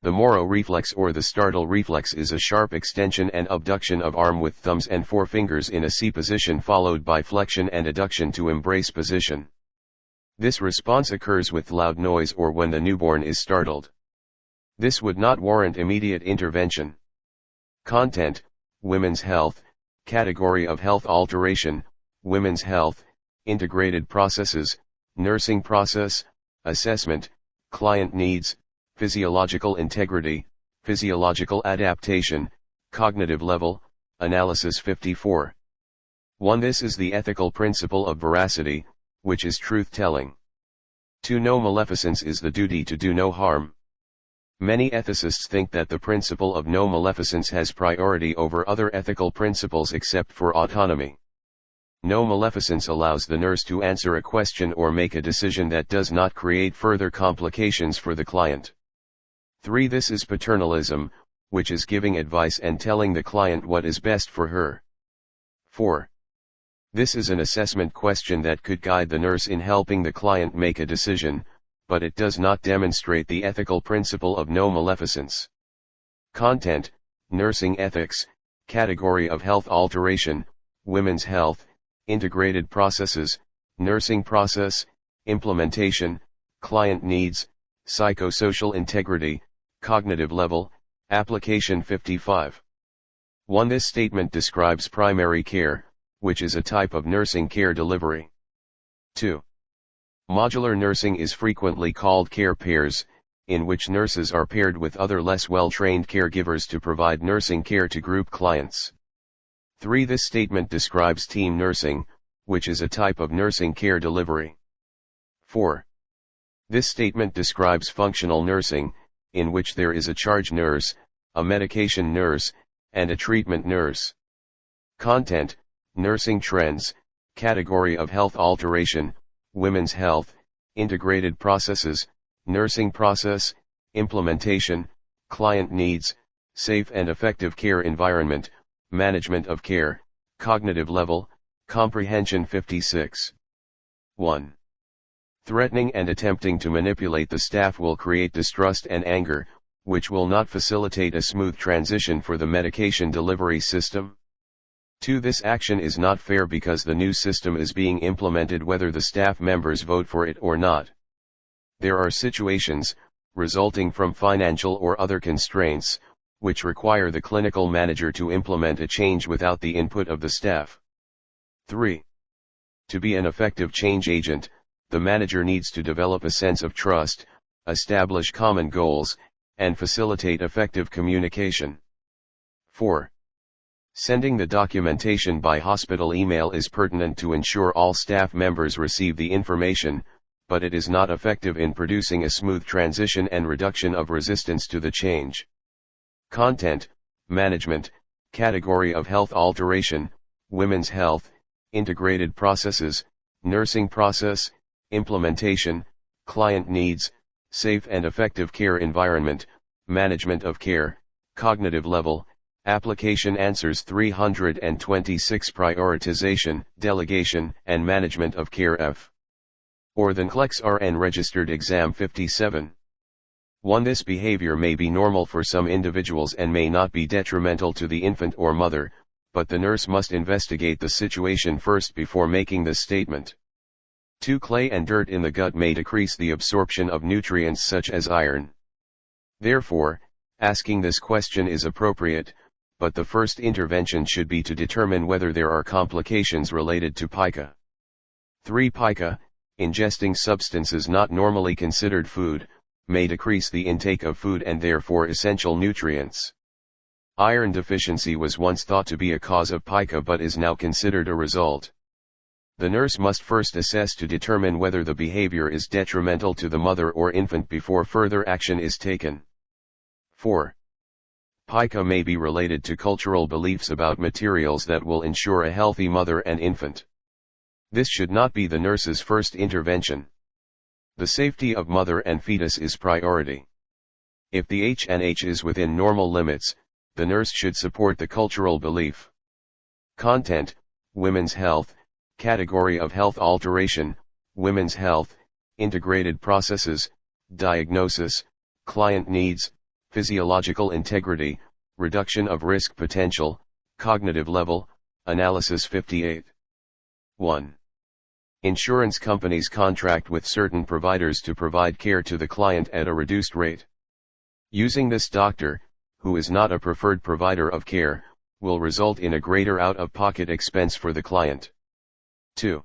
Speaker 1: The Moro reflex or the startle reflex is a sharp extension and abduction of arm with thumbs and forefingers in a C position followed by flexion and adduction to embrace position. This response occurs with loud noise or when the newborn is startled. This would not warrant immediate intervention. Content: Women's Health, Category of Health Alteration, Women's Health, Integrated Processes, Nursing Process, Assessment, Client Needs, Physiological Integrity, Physiological Adaptation, Cognitive Level, Analysis 54. 1. This is the ethical principle of veracity, which is truth-telling. 2. No maleficence is the duty to do no harm. Many ethicists think that the principle of no maleficence has priority over other ethical principles except for autonomy. No maleficence allows the nurse to answer a question or make a decision that does not create further complications for the client. 3. This is paternalism, which is giving advice and telling the client what is best for her. 4. This is an assessment question that could guide the nurse in helping the client make a decision, but it does not demonstrate the ethical principle of no maleficence. Content: Nursing Ethics, Category of Health Alteration, Women's Health, Integrated Processes, Nursing Process, Implementation, Client Needs, Psychosocial Integrity, Cognitive Level, Application 55. 1. This statement describes primary care, which is a type of nursing care delivery. 2. Modular nursing is frequently called care pairs, in which nurses are paired with other less well-trained caregivers to provide nursing care to group clients. 3. This statement describes team nursing, which is a type of nursing care delivery. 4. This statement describes functional nursing, in which there is a charge nurse, a medication nurse, and a treatment nurse. Content: Nursing Trends, Category of Health Alteration, Women's Health, Integrated Processes, Nursing Process, Implementation, Client Needs, Safe and Effective Care Environment, Management of Care, Cognitive Level, Comprehension 56. 1. Threatening and attempting to manipulate the staff will create distrust and anger, which will not facilitate a smooth transition for the medication delivery system. 2. This action is not fair because the new system is being implemented whether the staff members vote for it or not. There are situations, resulting from financial or other constraints, which require the clinical manager to implement a change without the input of the staff. 3. To be an effective change agent, the manager needs to develop a sense of trust, establish common goals, and facilitate effective communication. 4. Sending the documentation by hospital email is pertinent to ensure all staff members receive the information, but it is not effective in producing a smooth transition and reduction of resistance to the change. Content: Management, Category of Health Alteration, Women's Health, Integrated Processes, Nursing Process, Implementation, Client Needs, Safe and Effective Care Environment, Management of Care, Cognitive Level, Application Answers 326. Prioritization, Delegation, and Management of Care F. Or the NCLEX-RN Registered Exam 57. 1. This behavior may be normal for some individuals and may not be detrimental to the infant or mother, but the nurse must investigate the situation first before making this statement. 2. Clay and dirt in the gut may decrease the absorption of nutrients such as iron. Therefore, asking this question is appropriate, but the first intervention should be to determine whether there are complications related to pica. 3. Pica, ingesting substances not normally considered food, may decrease the intake of food and therefore essential nutrients. Iron deficiency was once thought to be a cause of pica but is now considered a result. The nurse must first assess to determine whether the behavior is detrimental to the mother or infant before further action is taken. 4. Pica may be related to cultural beliefs about materials that will ensure a healthy mother and infant. This should not be the nurse's first intervention. The safety of mother and fetus is priority. If the H&H is within normal limits, the nurse should support the cultural belief. Content: Women's Health, Category of Health Alteration, Women's Health, Integrated Processes, Diagnosis, Client Needs, Physiological Integrity, Reduction of Risk Potential, Cognitive Level, Analysis 58. 1. Insurance companies contract with certain providers to provide care to the client at a reduced rate. Using this doctor, who is not a preferred provider of care, will result in a greater out-of-pocket expense for the client. 2.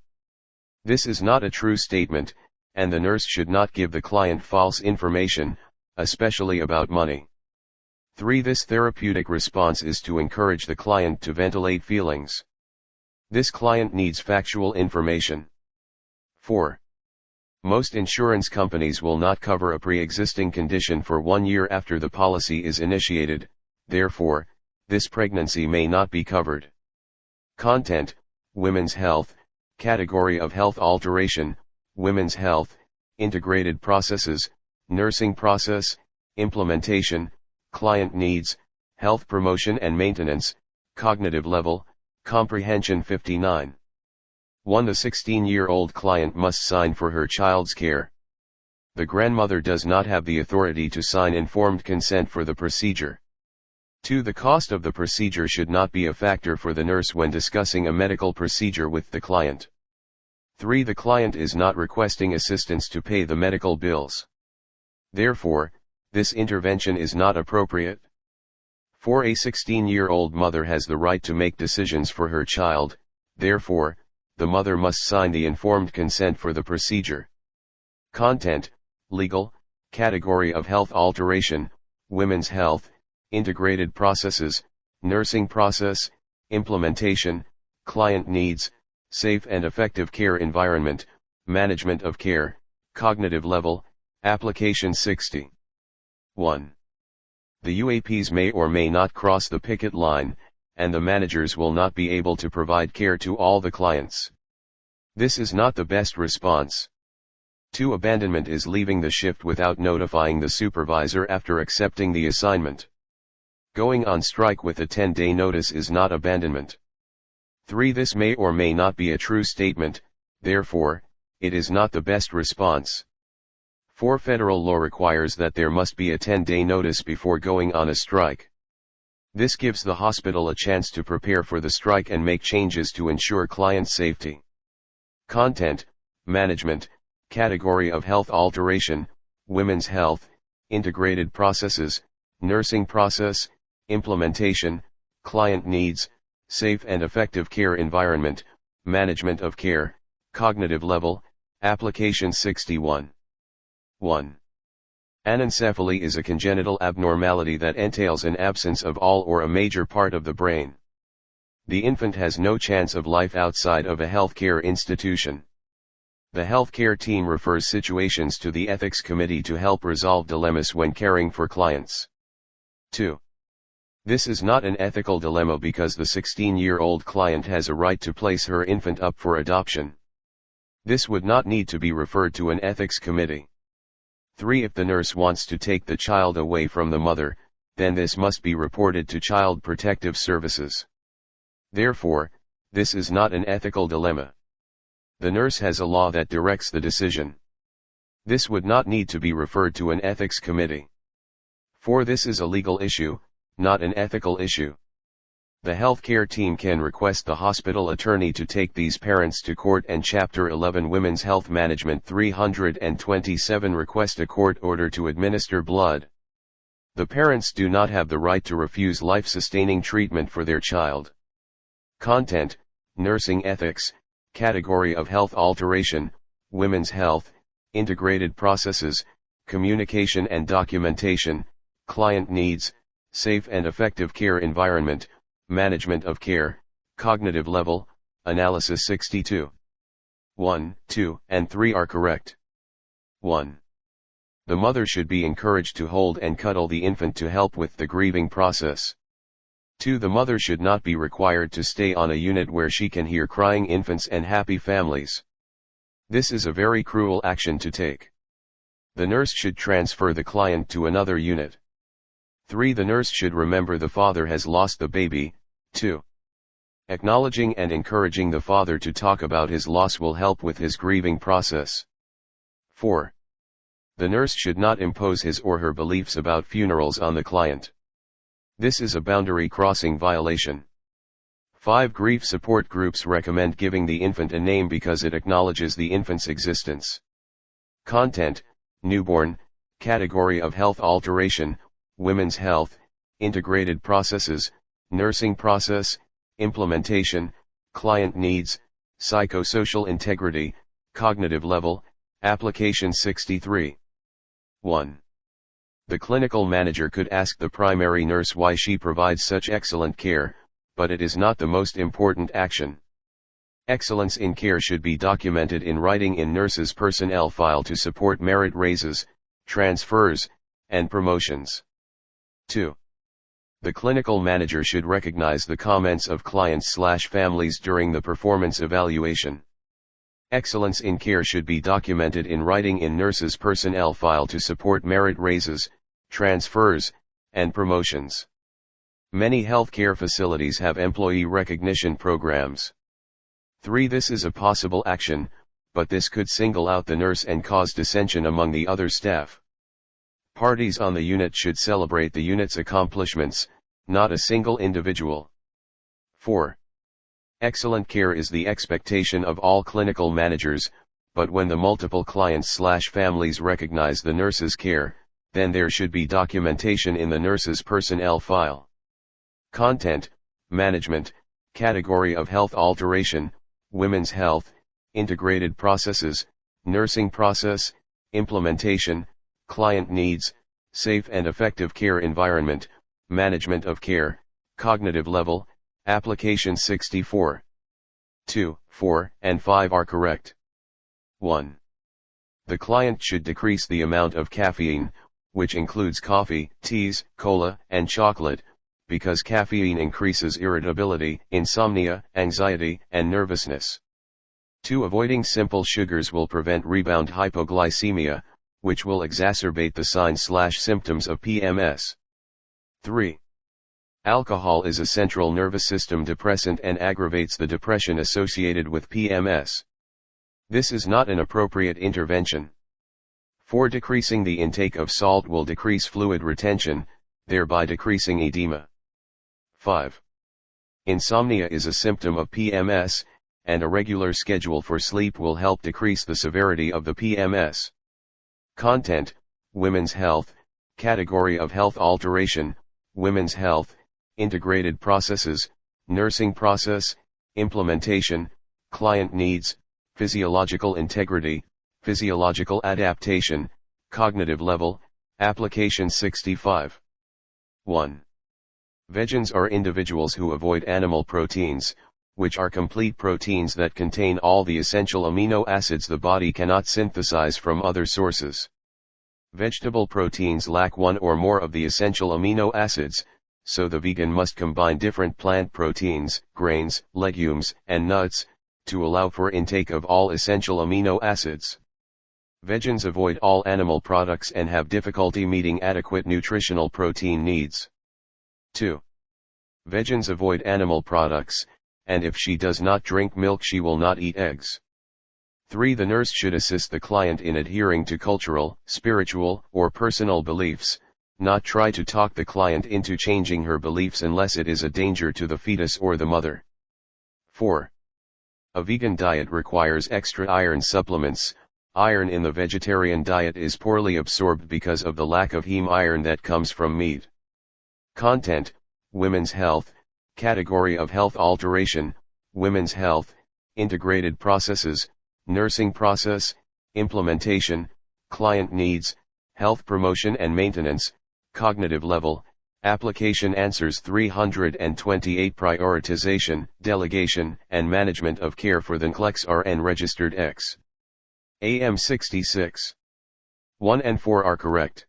Speaker 1: This is not a true statement, and the nurse should not give the client false information, especially about money. 3. This therapeutic response is to encourage the client to ventilate feelings. This client needs factual information. 4. Most insurance companies will not cover a pre-existing condition for 1 year after the policy is initiated, therefore, this pregnancy may not be covered. Content: Women's Health, Category of Health Alteration, Women's Health, Integrated Processes, Nursing Process, Implementation, Client Needs, Health Promotion and Maintenance, Cognitive Level, Comprehension 59. 1. The 16-year-old client must sign for her child's care. The grandmother does not have the authority to sign informed consent for the procedure. 2. The cost of the procedure should not be a factor for the nurse when discussing a medical procedure with the client. 3. The client is not requesting assistance to pay the medical bills. Therefore, this intervention is not appropriate. 4. A 16-year-old mother has the right to make decisions for her child, therefore, the mother must sign the informed consent for the procedure. Content: Legal, Category of Health Alteration, Women's Health, Integrated Processes, Nursing Process, Implementation, Client Needs, Safe and Effective Care Environment, Management of Care, Cognitive Level, Application 60. 1. The UAPs may or may not cross the picket line, and the managers will not be able to provide care to all the clients. This is not the best response. 2. Abandonment is leaving the shift without notifying the supervisor after accepting the assignment. Going on strike with a 10-day notice is not abandonment. 3. This may or may not be a true statement, therefore, it is not the best response. 4. Federal law requires that there must be a 10-day notice before going on a strike. This gives the hospital a chance to prepare for the strike and make changes to ensure client safety. Content: Management, Category of Health Alteration, Women's Health, Integrated Processes, Nursing Process, Implementation, Client Needs, Safe and Effective Care Environment, Management of Care, Cognitive Level, Application 61. 1. Anencephaly is a congenital abnormality that entails an absence of all or a major part of the brain. The infant has no chance of life outside of a healthcare institution. The healthcare team refers situations to the ethics committee to help resolve dilemmas when caring for clients. 2. This is not an ethical dilemma because the 16-year-old client has a right to place her infant up for adoption. This would not need to be referred to an ethics committee. 3. If the nurse wants to take the child away from the mother, then this must be reported to Child Protective Services. Therefore, this is not an ethical dilemma. The nurse has a law that directs the decision. This would not need to be referred to an ethics committee. 4. This is a legal issue, not an ethical issue. The healthcare team can request the hospital attorney to take these parents to court, and Chapter 11 Women's Health Management 327 request a court order to administer blood. The parents do not have the right to refuse life-sustaining treatment for their child. Content: Nursing Ethics, Category of Health Alteration, Women's Health, Integrated Processes, Communication and Documentation, Client Needs, Safe and Effective Care Environment, Management of Care, Cognitive Level, Analysis 62. 1, 2, and 3 are correct. 1. The mother should be encouraged to hold and cuddle the infant to help with the grieving process. 2. The mother should not be required to stay on a unit where she can hear crying infants and happy families. This is a very cruel action to take. The nurse should transfer the client to another unit. 3. The nurse should remember the father has lost the baby. 2. Acknowledging and encouraging the father to talk about his loss will help with his grieving process. 4. The nurse should not impose his or her beliefs about funerals on the client. This is a boundary-crossing violation. 5. Grief support groups recommend giving the infant a name because it acknowledges the infant's existence. Content: Newborn, Category of Health Alteration, women's health, integrated processes, nursing process, implementation, client needs, psychosocial integrity, cognitive level, application 63. 1. The clinical manager could ask the primary nurse why she provides such excellent care, but it is not the most important action. Excellence in care should be documented in writing in nurse's personnel file to support merit raises, transfers, and promotions. 2. The clinical manager should recognize the comments of clients/families during the performance evaluation. Excellence in care should be documented in writing in nurse's personnel file to support merit raises, transfers, and promotions. Many healthcare facilities have employee recognition programs. 3. This is a possible action, but this could single out the nurse and cause dissension among the other staff. Parties on the unit should celebrate the unit's accomplishments, not a single individual. 4. Excellent care is the expectation of all clinical managers, but when the multiple clients/families recognize the nurse's care, then there should be documentation in the nurse's personnel file. Content, management, category of health alteration, women's health, integrated processes, nursing process, implementation, client needs, safe and effective care environment, management of care, cognitive level, application 64. 2, 4, and 5 are correct. 1. The client should decrease the amount of caffeine, which includes coffee, teas, cola, and chocolate, because caffeine increases irritability, insomnia, anxiety, and nervousness. 2. Avoiding simple sugars will prevent rebound hypoglycemia, which will exacerbate the signs/symptoms of PMS. 3. Alcohol is a central nervous system depressant and aggravates the depression associated with PMS. This is not an appropriate intervention. 4. Decreasing the intake of salt will decrease fluid retention, thereby decreasing edema. 5. Insomnia is a symptom of PMS, and a regular schedule for sleep will help decrease the severity of the PMS. Content, women's health, category of health alteration, women's health, integrated processes, nursing process, implementation, client needs, physiological integrity, physiological adaptation, cognitive level, application 65. 1. Vegans are individuals who avoid animal proteins, which are complete proteins that contain all the essential amino acids the body cannot synthesize from other sources. Vegetable proteins lack one or more of the essential amino acids, so the vegan must combine different plant proteins, grains, legumes, and nuts, to allow for intake of all essential amino acids. Vegans avoid all animal products and have difficulty meeting adequate nutritional protein needs. 2. Vegans avoid animal products, and if she does not drink milk she will not eat eggs. 3. The nurse should assist the client in adhering to cultural, spiritual, or personal beliefs, not try to talk the client into changing her beliefs unless it is a danger to the fetus or the mother. 4. A vegan diet requires extra iron supplements. Iron in the vegetarian diet is poorly absorbed because of the lack of heme iron that comes from meat. Content, women's health, category of health alteration, women's health, integrated processes, nursing process, implementation, client needs, health promotion and maintenance, cognitive level, application answers 328. Prioritization, delegation, and management of care for the NCLEX-RN registered Exam 66. 1 and 4 are correct.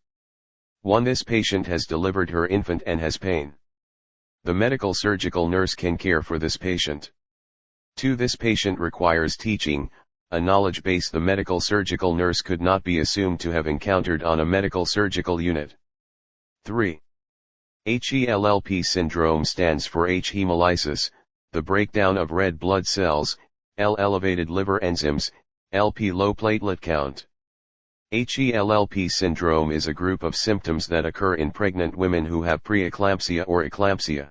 Speaker 1: 1. This patient has delivered her infant and has pain. The medical surgical nurse can care for this patient. 2. This patient requires teaching, a knowledge base the medical surgical nurse could not be assumed to have encountered on a medical surgical unit. 3. HELLP syndrome stands for H. hemolysis, the breakdown of red blood cells, L. elevated liver enzymes, LP low platelet count. HELLP syndrome is a group of symptoms that occur in pregnant women who have preeclampsia or eclampsia.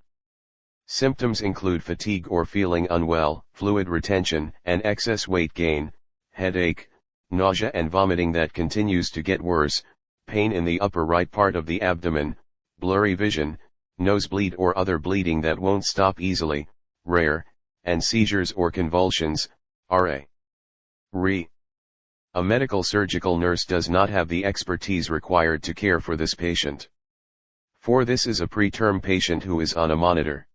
Speaker 1: Symptoms include fatigue or feeling unwell, fluid retention and excess weight gain, headache, nausea and vomiting that continues to get worse, pain in the upper right part of the abdomen, blurry vision, nosebleed or other bleeding that won't stop easily, rare, and seizures or convulsions, RA. A medical surgical nurse does not have the expertise required to care for this patient. For this is a preterm patient who is on a monitor.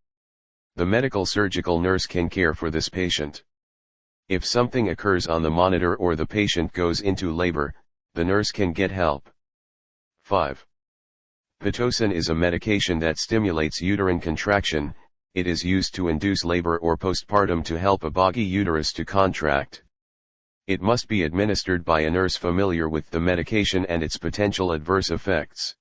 Speaker 1: The medical surgical nurse can care for this patient. If something occurs on the monitor or the patient goes into labor, the nurse can get help. 5. Pitocin is a medication that stimulates uterine contraction. It is used to induce labor or postpartum to help a boggy uterus to contract. It must be administered by a nurse familiar with the medication and its potential adverse effects.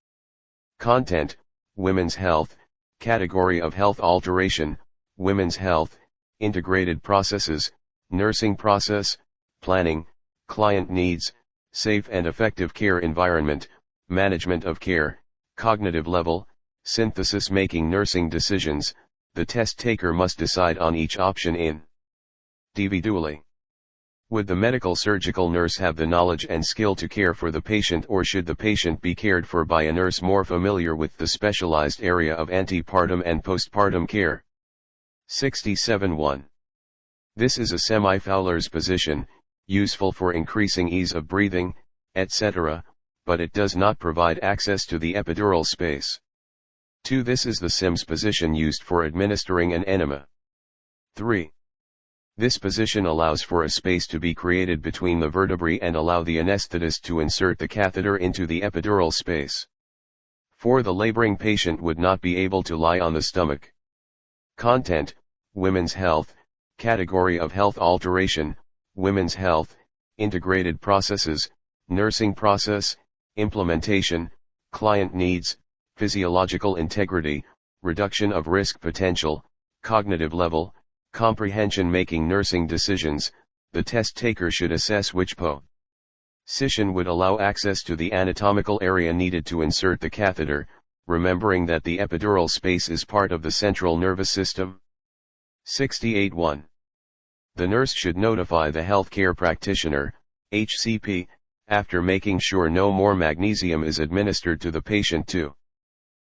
Speaker 1: Content: Women's Health, Category of Health Alteration, Women's Health, Integrated Processes, Nursing Process, Planning, Client Needs, Safe and Effective Care Environment, Management of Care, Cognitive Level, Synthesis. Making nursing decisions, the test taker must decide on each option individually. Would the medical surgical nurse have the knowledge and skill to care for the patient, or should the patient be cared for by a nurse more familiar with the specialized area of antepartum and postpartum care? 67.1. This is a semi-Fowler's position, useful for increasing ease of breathing, etc., but it does not provide access to the epidural space. 2. This is the Sims position used for administering an enema. 3. This position allows for a space to be created between the vertebrae and allow the anesthetist to insert the catheter into the epidural space. 4. The laboring patient would not be able to lie on the stomach. Content: Women's Health, Category of Health Alteration, Women's Health, Integrated Processes, Nursing Process, Implementation, Client Needs, Physiological Integrity, Reduction of Risk Potential, Cognitive Level, Comprehension. Making nursing decisions, the test taker should assess which position would allow access to the anatomical area needed to insert the catheter, remembering that the epidural space is part of the central nervous system. 68.1. The nurse should notify the healthcare practitioner, HCP, after making sure no more magnesium is administered to the patient too.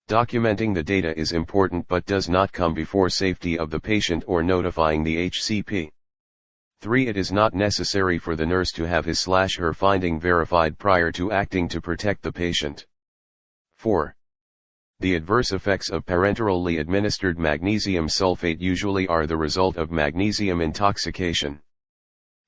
Speaker 1: Documenting the data is important but does not come before safety of the patient or notifying the HCP. 3. It is not necessary for the nurse to have his/her finding verified prior to acting to protect the patient. 4. The adverse effects of parenterally administered magnesium sulfate usually are the result of magnesium intoxication.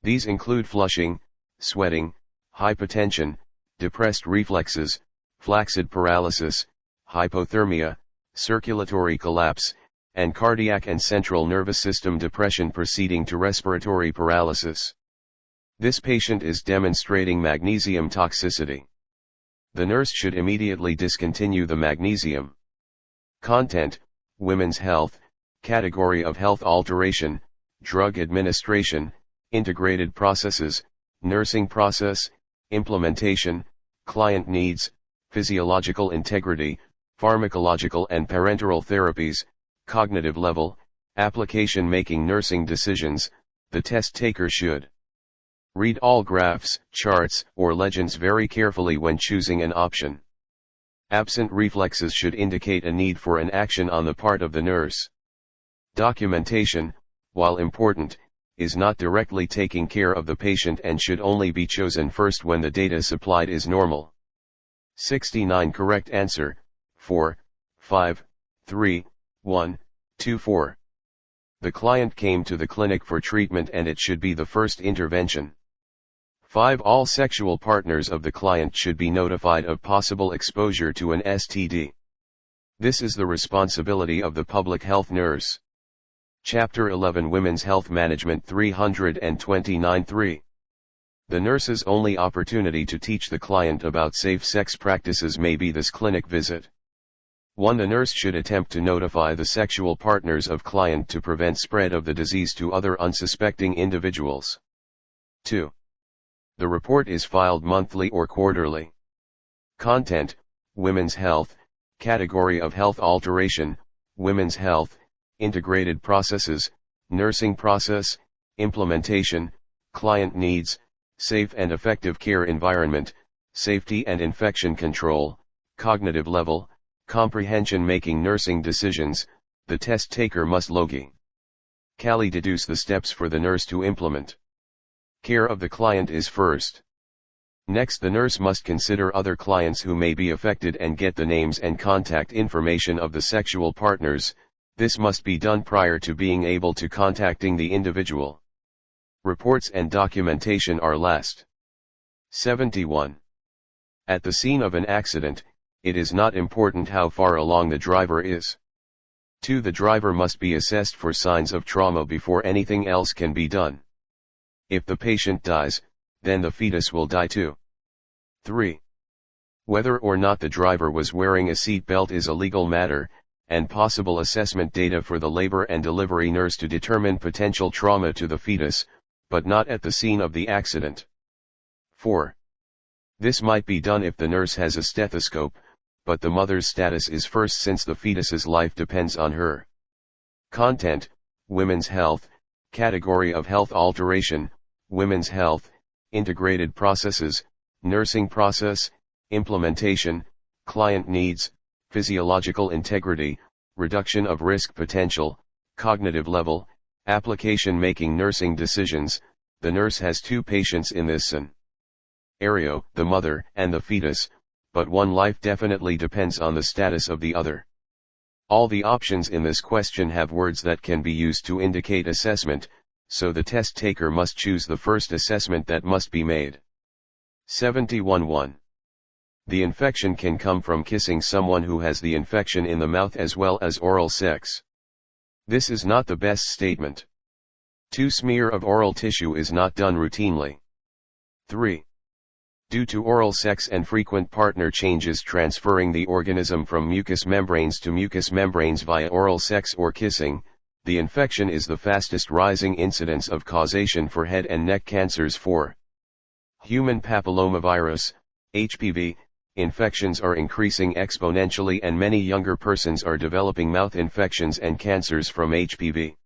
Speaker 1: These include flushing, sweating, hypotension, depressed reflexes, flaccid paralysis, hypothermia, circulatory collapse, and cardiac and central nervous system depression proceeding to respiratory paralysis. This patient is demonstrating magnesium toxicity. The nurse should immediately discontinue the magnesium. Content: Women's Health, Category of Health Alteration, Drug Administration, Integrated Processes, Nursing Process, Implementation, Client Needs, Physiological Integrity, Pharmacological and Parenteral Therapies, Cognitive Level, Application. Making nursing decisions, the test taker should read all graphs, charts, or legends very carefully when choosing an option. Absent reflexes should indicate a need for an action on the part of the nurse. Documentation, while important, is not directly taking care of the patient and should only be chosen first when the data supplied is normal. 69. Correct answer: 4, 5, 3, 1, 2, 4. The client came to the clinic for treatment and it should be the first intervention. 5. All sexual partners of the client should be notified of possible exposure to an STD. This is the responsibility of the public health nurse. Chapter 11 Women's Health Management 329.3. The nurse's only opportunity to teach the client about safe sex practices may be this clinic visit. 1. The nurse should attempt to notify the sexual partners of client to prevent spread of the disease to other unsuspecting individuals. 2. The report is filed monthly or quarterly. Content: Women's Health, Category of Health Alteration, Women's Health, Integrated Processes, Nursing Process, Implementation, Client Needs, Safe and Effective Care Environment, Safety and Infection Control, Cognitive Level, Comprehension making nursing decisions, the test taker must logically deduce the steps for the nurse to implement. Care of the client is first. Next, the nurse must consider other clients who may be affected and get the names and contact information of the sexual partners. This must be done prior to being able to contacting the individual. Reports and documentation are last. 71. At the scene of an accident, it is not important how far along the driver is. 2. The driver must be assessed for signs of trauma before anything else can be done. If the patient dies, then the fetus will die too. 3. Whether or not the driver was wearing a seat belt is a legal matter, and possible assessment data for the labor and delivery nurse to determine potential trauma to the fetus, but not at the scene of the accident. 4. This might be done if the nurse has a stethoscope, but the mother's status is first since the fetus's life depends on her. Content: Women's Health, Category of Health Alteration, Women's Health, Integrated Processes, Nursing Process, Implementation, Client Needs, Physiological Integrity, Reduction of Risk Potential, Cognitive Level, Application making nursing decisions. The nurse has two patients in this scenario, the mother and the fetus, but one life definitely depends on the status of the other. All the options in this question have words that can be used to indicate assessment, so the test taker must choose the first assessment that must be made. 71.1. The infection can come from kissing someone who has the infection in the mouth as well as oral sex. This is not the best statement. 2. Smear of oral tissue is not done routinely. 3. Due to oral sex and frequent partner changes transferring the organism from mucous membranes to mucous membranes via oral sex or kissing, the infection is the fastest rising incidence of causation for head and neck cancers. 4. Human papillomavirus, HPV, infections are increasing exponentially and many younger persons are developing mouth infections and cancers from HPV.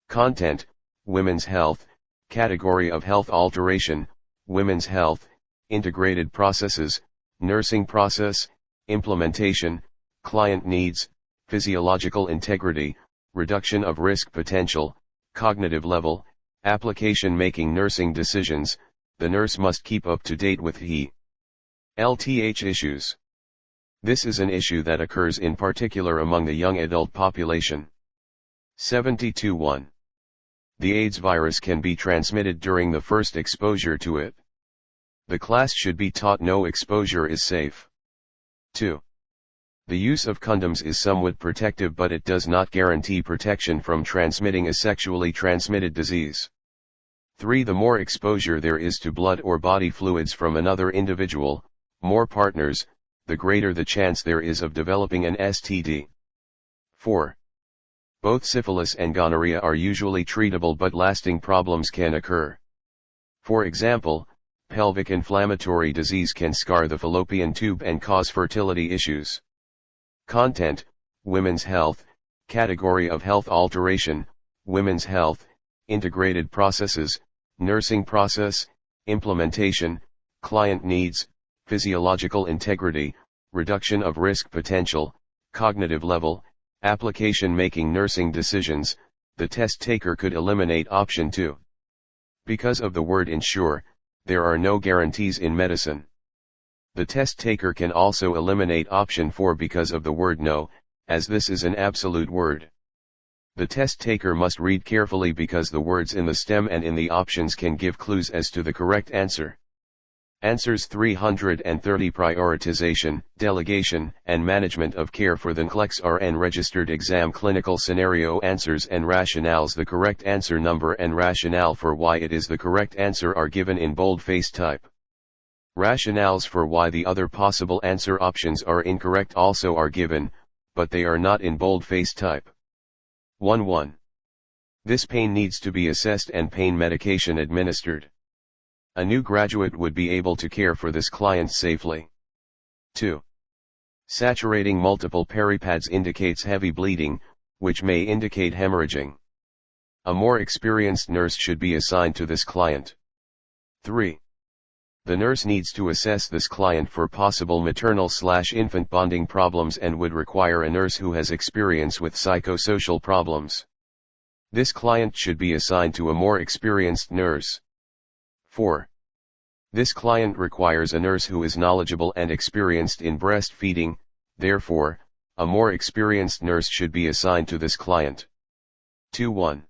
Speaker 1: Content: Women's Health, Category of Health Alteration, Women's Health, Integrated Processes, Nursing Process, Implementation, Client Needs, Physiological Integrity, Reduction of Risk Potential, Cognitive Level, Application making nursing decisions. The nurse must keep up to date with LTH issues. This is an issue that occurs in particular among the young adult population. 72.1. The AIDS virus can be transmitted during the first exposure to it. The class should be taught no exposure is safe. 2. The use of condoms is somewhat protective, but it does not guarantee protection from transmitting a sexually transmitted disease. 3. The more exposure there is to blood or body fluids from another individual, more partners, the greater the chance there is of developing an STD. 4. Both syphilis and gonorrhea are usually treatable, but lasting problems can occur. For example, pelvic inflammatory disease can scar the fallopian tube and cause fertility issues. Content: Women's Health, Category of Health Alteration, Women's Health, Integrated Processes, Nursing Process, Implementation, Client Needs, Physiological Integrity, Reduction of Risk Potential, Cognitive Level, Application making nursing decisions. The test taker could eliminate option 2. Because of the word ensure, there are no guarantees in medicine. The test taker can also eliminate option 4 because of the word no, as this is an absolute word. The test taker must read carefully because the words in the stem and in the options can give clues as to the correct answer. Answers 330. Prioritization, delegation, and management of care for the NCLEX-RN registered exam. Clinical scenario answers and rationales. The correct answer number and rationale for why it is the correct answer are given in boldface type. Rationales for why the other possible answer options are incorrect also are given, but they are not in boldface type. 1. This pain needs to be assessed and pain medication administered. A new graduate would be able to care for this client safely. 2. Saturating multiple peripads indicates heavy bleeding, which may indicate hemorrhaging. A more experienced nurse should be assigned to this client. 3. The nurse needs to assess this client for possible maternal/infant bonding problems and would require a nurse who has experience with psychosocial problems. This client should be assigned to a more experienced nurse. 4. This client requires a nurse who is knowledgeable and experienced in breastfeeding, therefore, a more experienced nurse should be assigned to this client. 2.1.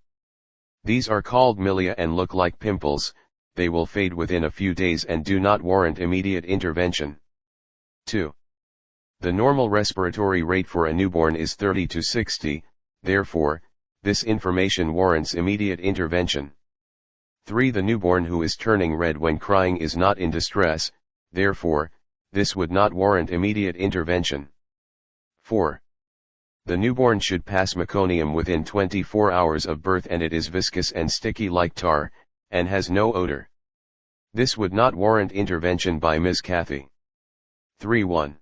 Speaker 1: These are called milia and look like pimples. They will fade within a few days and do not warrant immediate intervention. 2. The normal respiratory rate for a newborn is 30 to 60, therefore, this information warrants immediate intervention. 3. The newborn who is turning red when crying is not in distress, therefore, this would not warrant immediate intervention. 4. The newborn should pass meconium within 24 hours of birth and it is viscous and sticky like tar, and has no odor. This would not warrant intervention by Ms. Kathy. 3.1.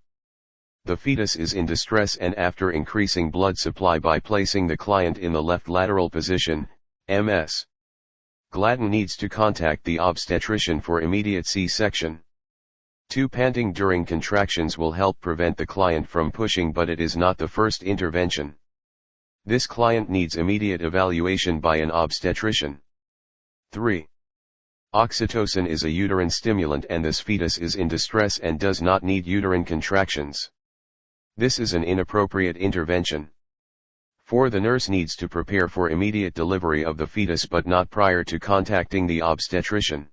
Speaker 1: The fetus is in distress and after increasing blood supply by placing the client in the left lateral position, Ms. Gladden needs to contact the obstetrician for immediate C-section. 2. Panting during contractions will help prevent the client from pushing, but it is not the first intervention. This client needs immediate evaluation by an obstetrician. 3. Oxytocin is a uterine stimulant and this fetus is in distress and does not need uterine contractions. This is an inappropriate intervention. 4. The nurse needs to prepare for immediate delivery of the fetus but not prior to contacting the obstetrician.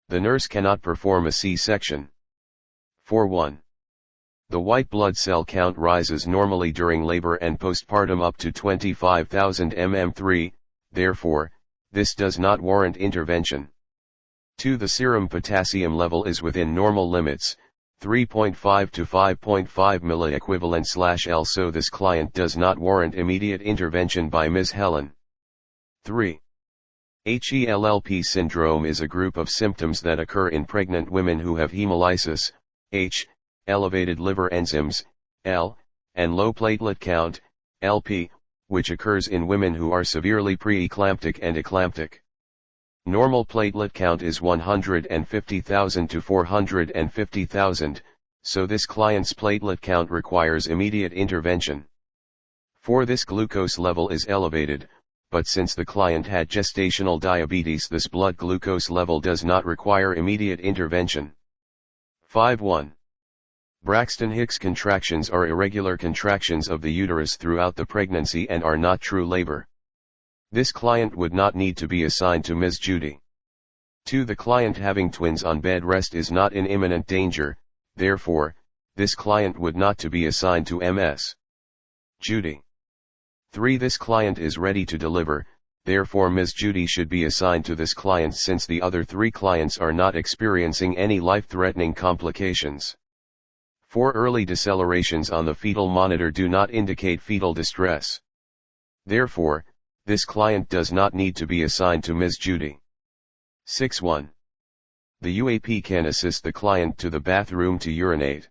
Speaker 1: The nurse cannot perform a C-section. 4.1. The white blood cell count rises normally during labor and postpartum up to 25,000 mm3, therefore, this does not warrant intervention. 2. The serum potassium level is within normal limits, 3.5 to 5.5 milliequivalent/L, so this client does not warrant immediate intervention by Ms. Helen. 3. HELLP syndrome is a group of symptoms that occur in pregnant women who have hemolysis, H, elevated liver enzymes, L, and low platelet count, LP, which occurs in women who are severely preeclamptic and eclamptic. Normal platelet count is 150,000 to 450,000, so this client's platelet count requires immediate intervention. 4. This glucose level is elevated, but since the client had gestational diabetes, this blood glucose level does not require immediate intervention. 5.1. Braxton Hicks contractions are irregular contractions of the uterus throughout the pregnancy and are not true labor. This client would not need to be assigned to Ms. Judy. 2. The client having twins on bed rest is not in imminent danger, therefore, this client would not to be assigned to Ms. Judy. 3. This client is ready to deliver, therefore Ms. Judy should be assigned to this client since the other 3 clients are not experiencing any life-threatening complications. 4. Early decelerations on the fetal monitor do not indicate fetal distress. Therefore, this client does not need to be assigned to Ms. Judy. 6.1. The UAP can assist the client to the bathroom to urinate.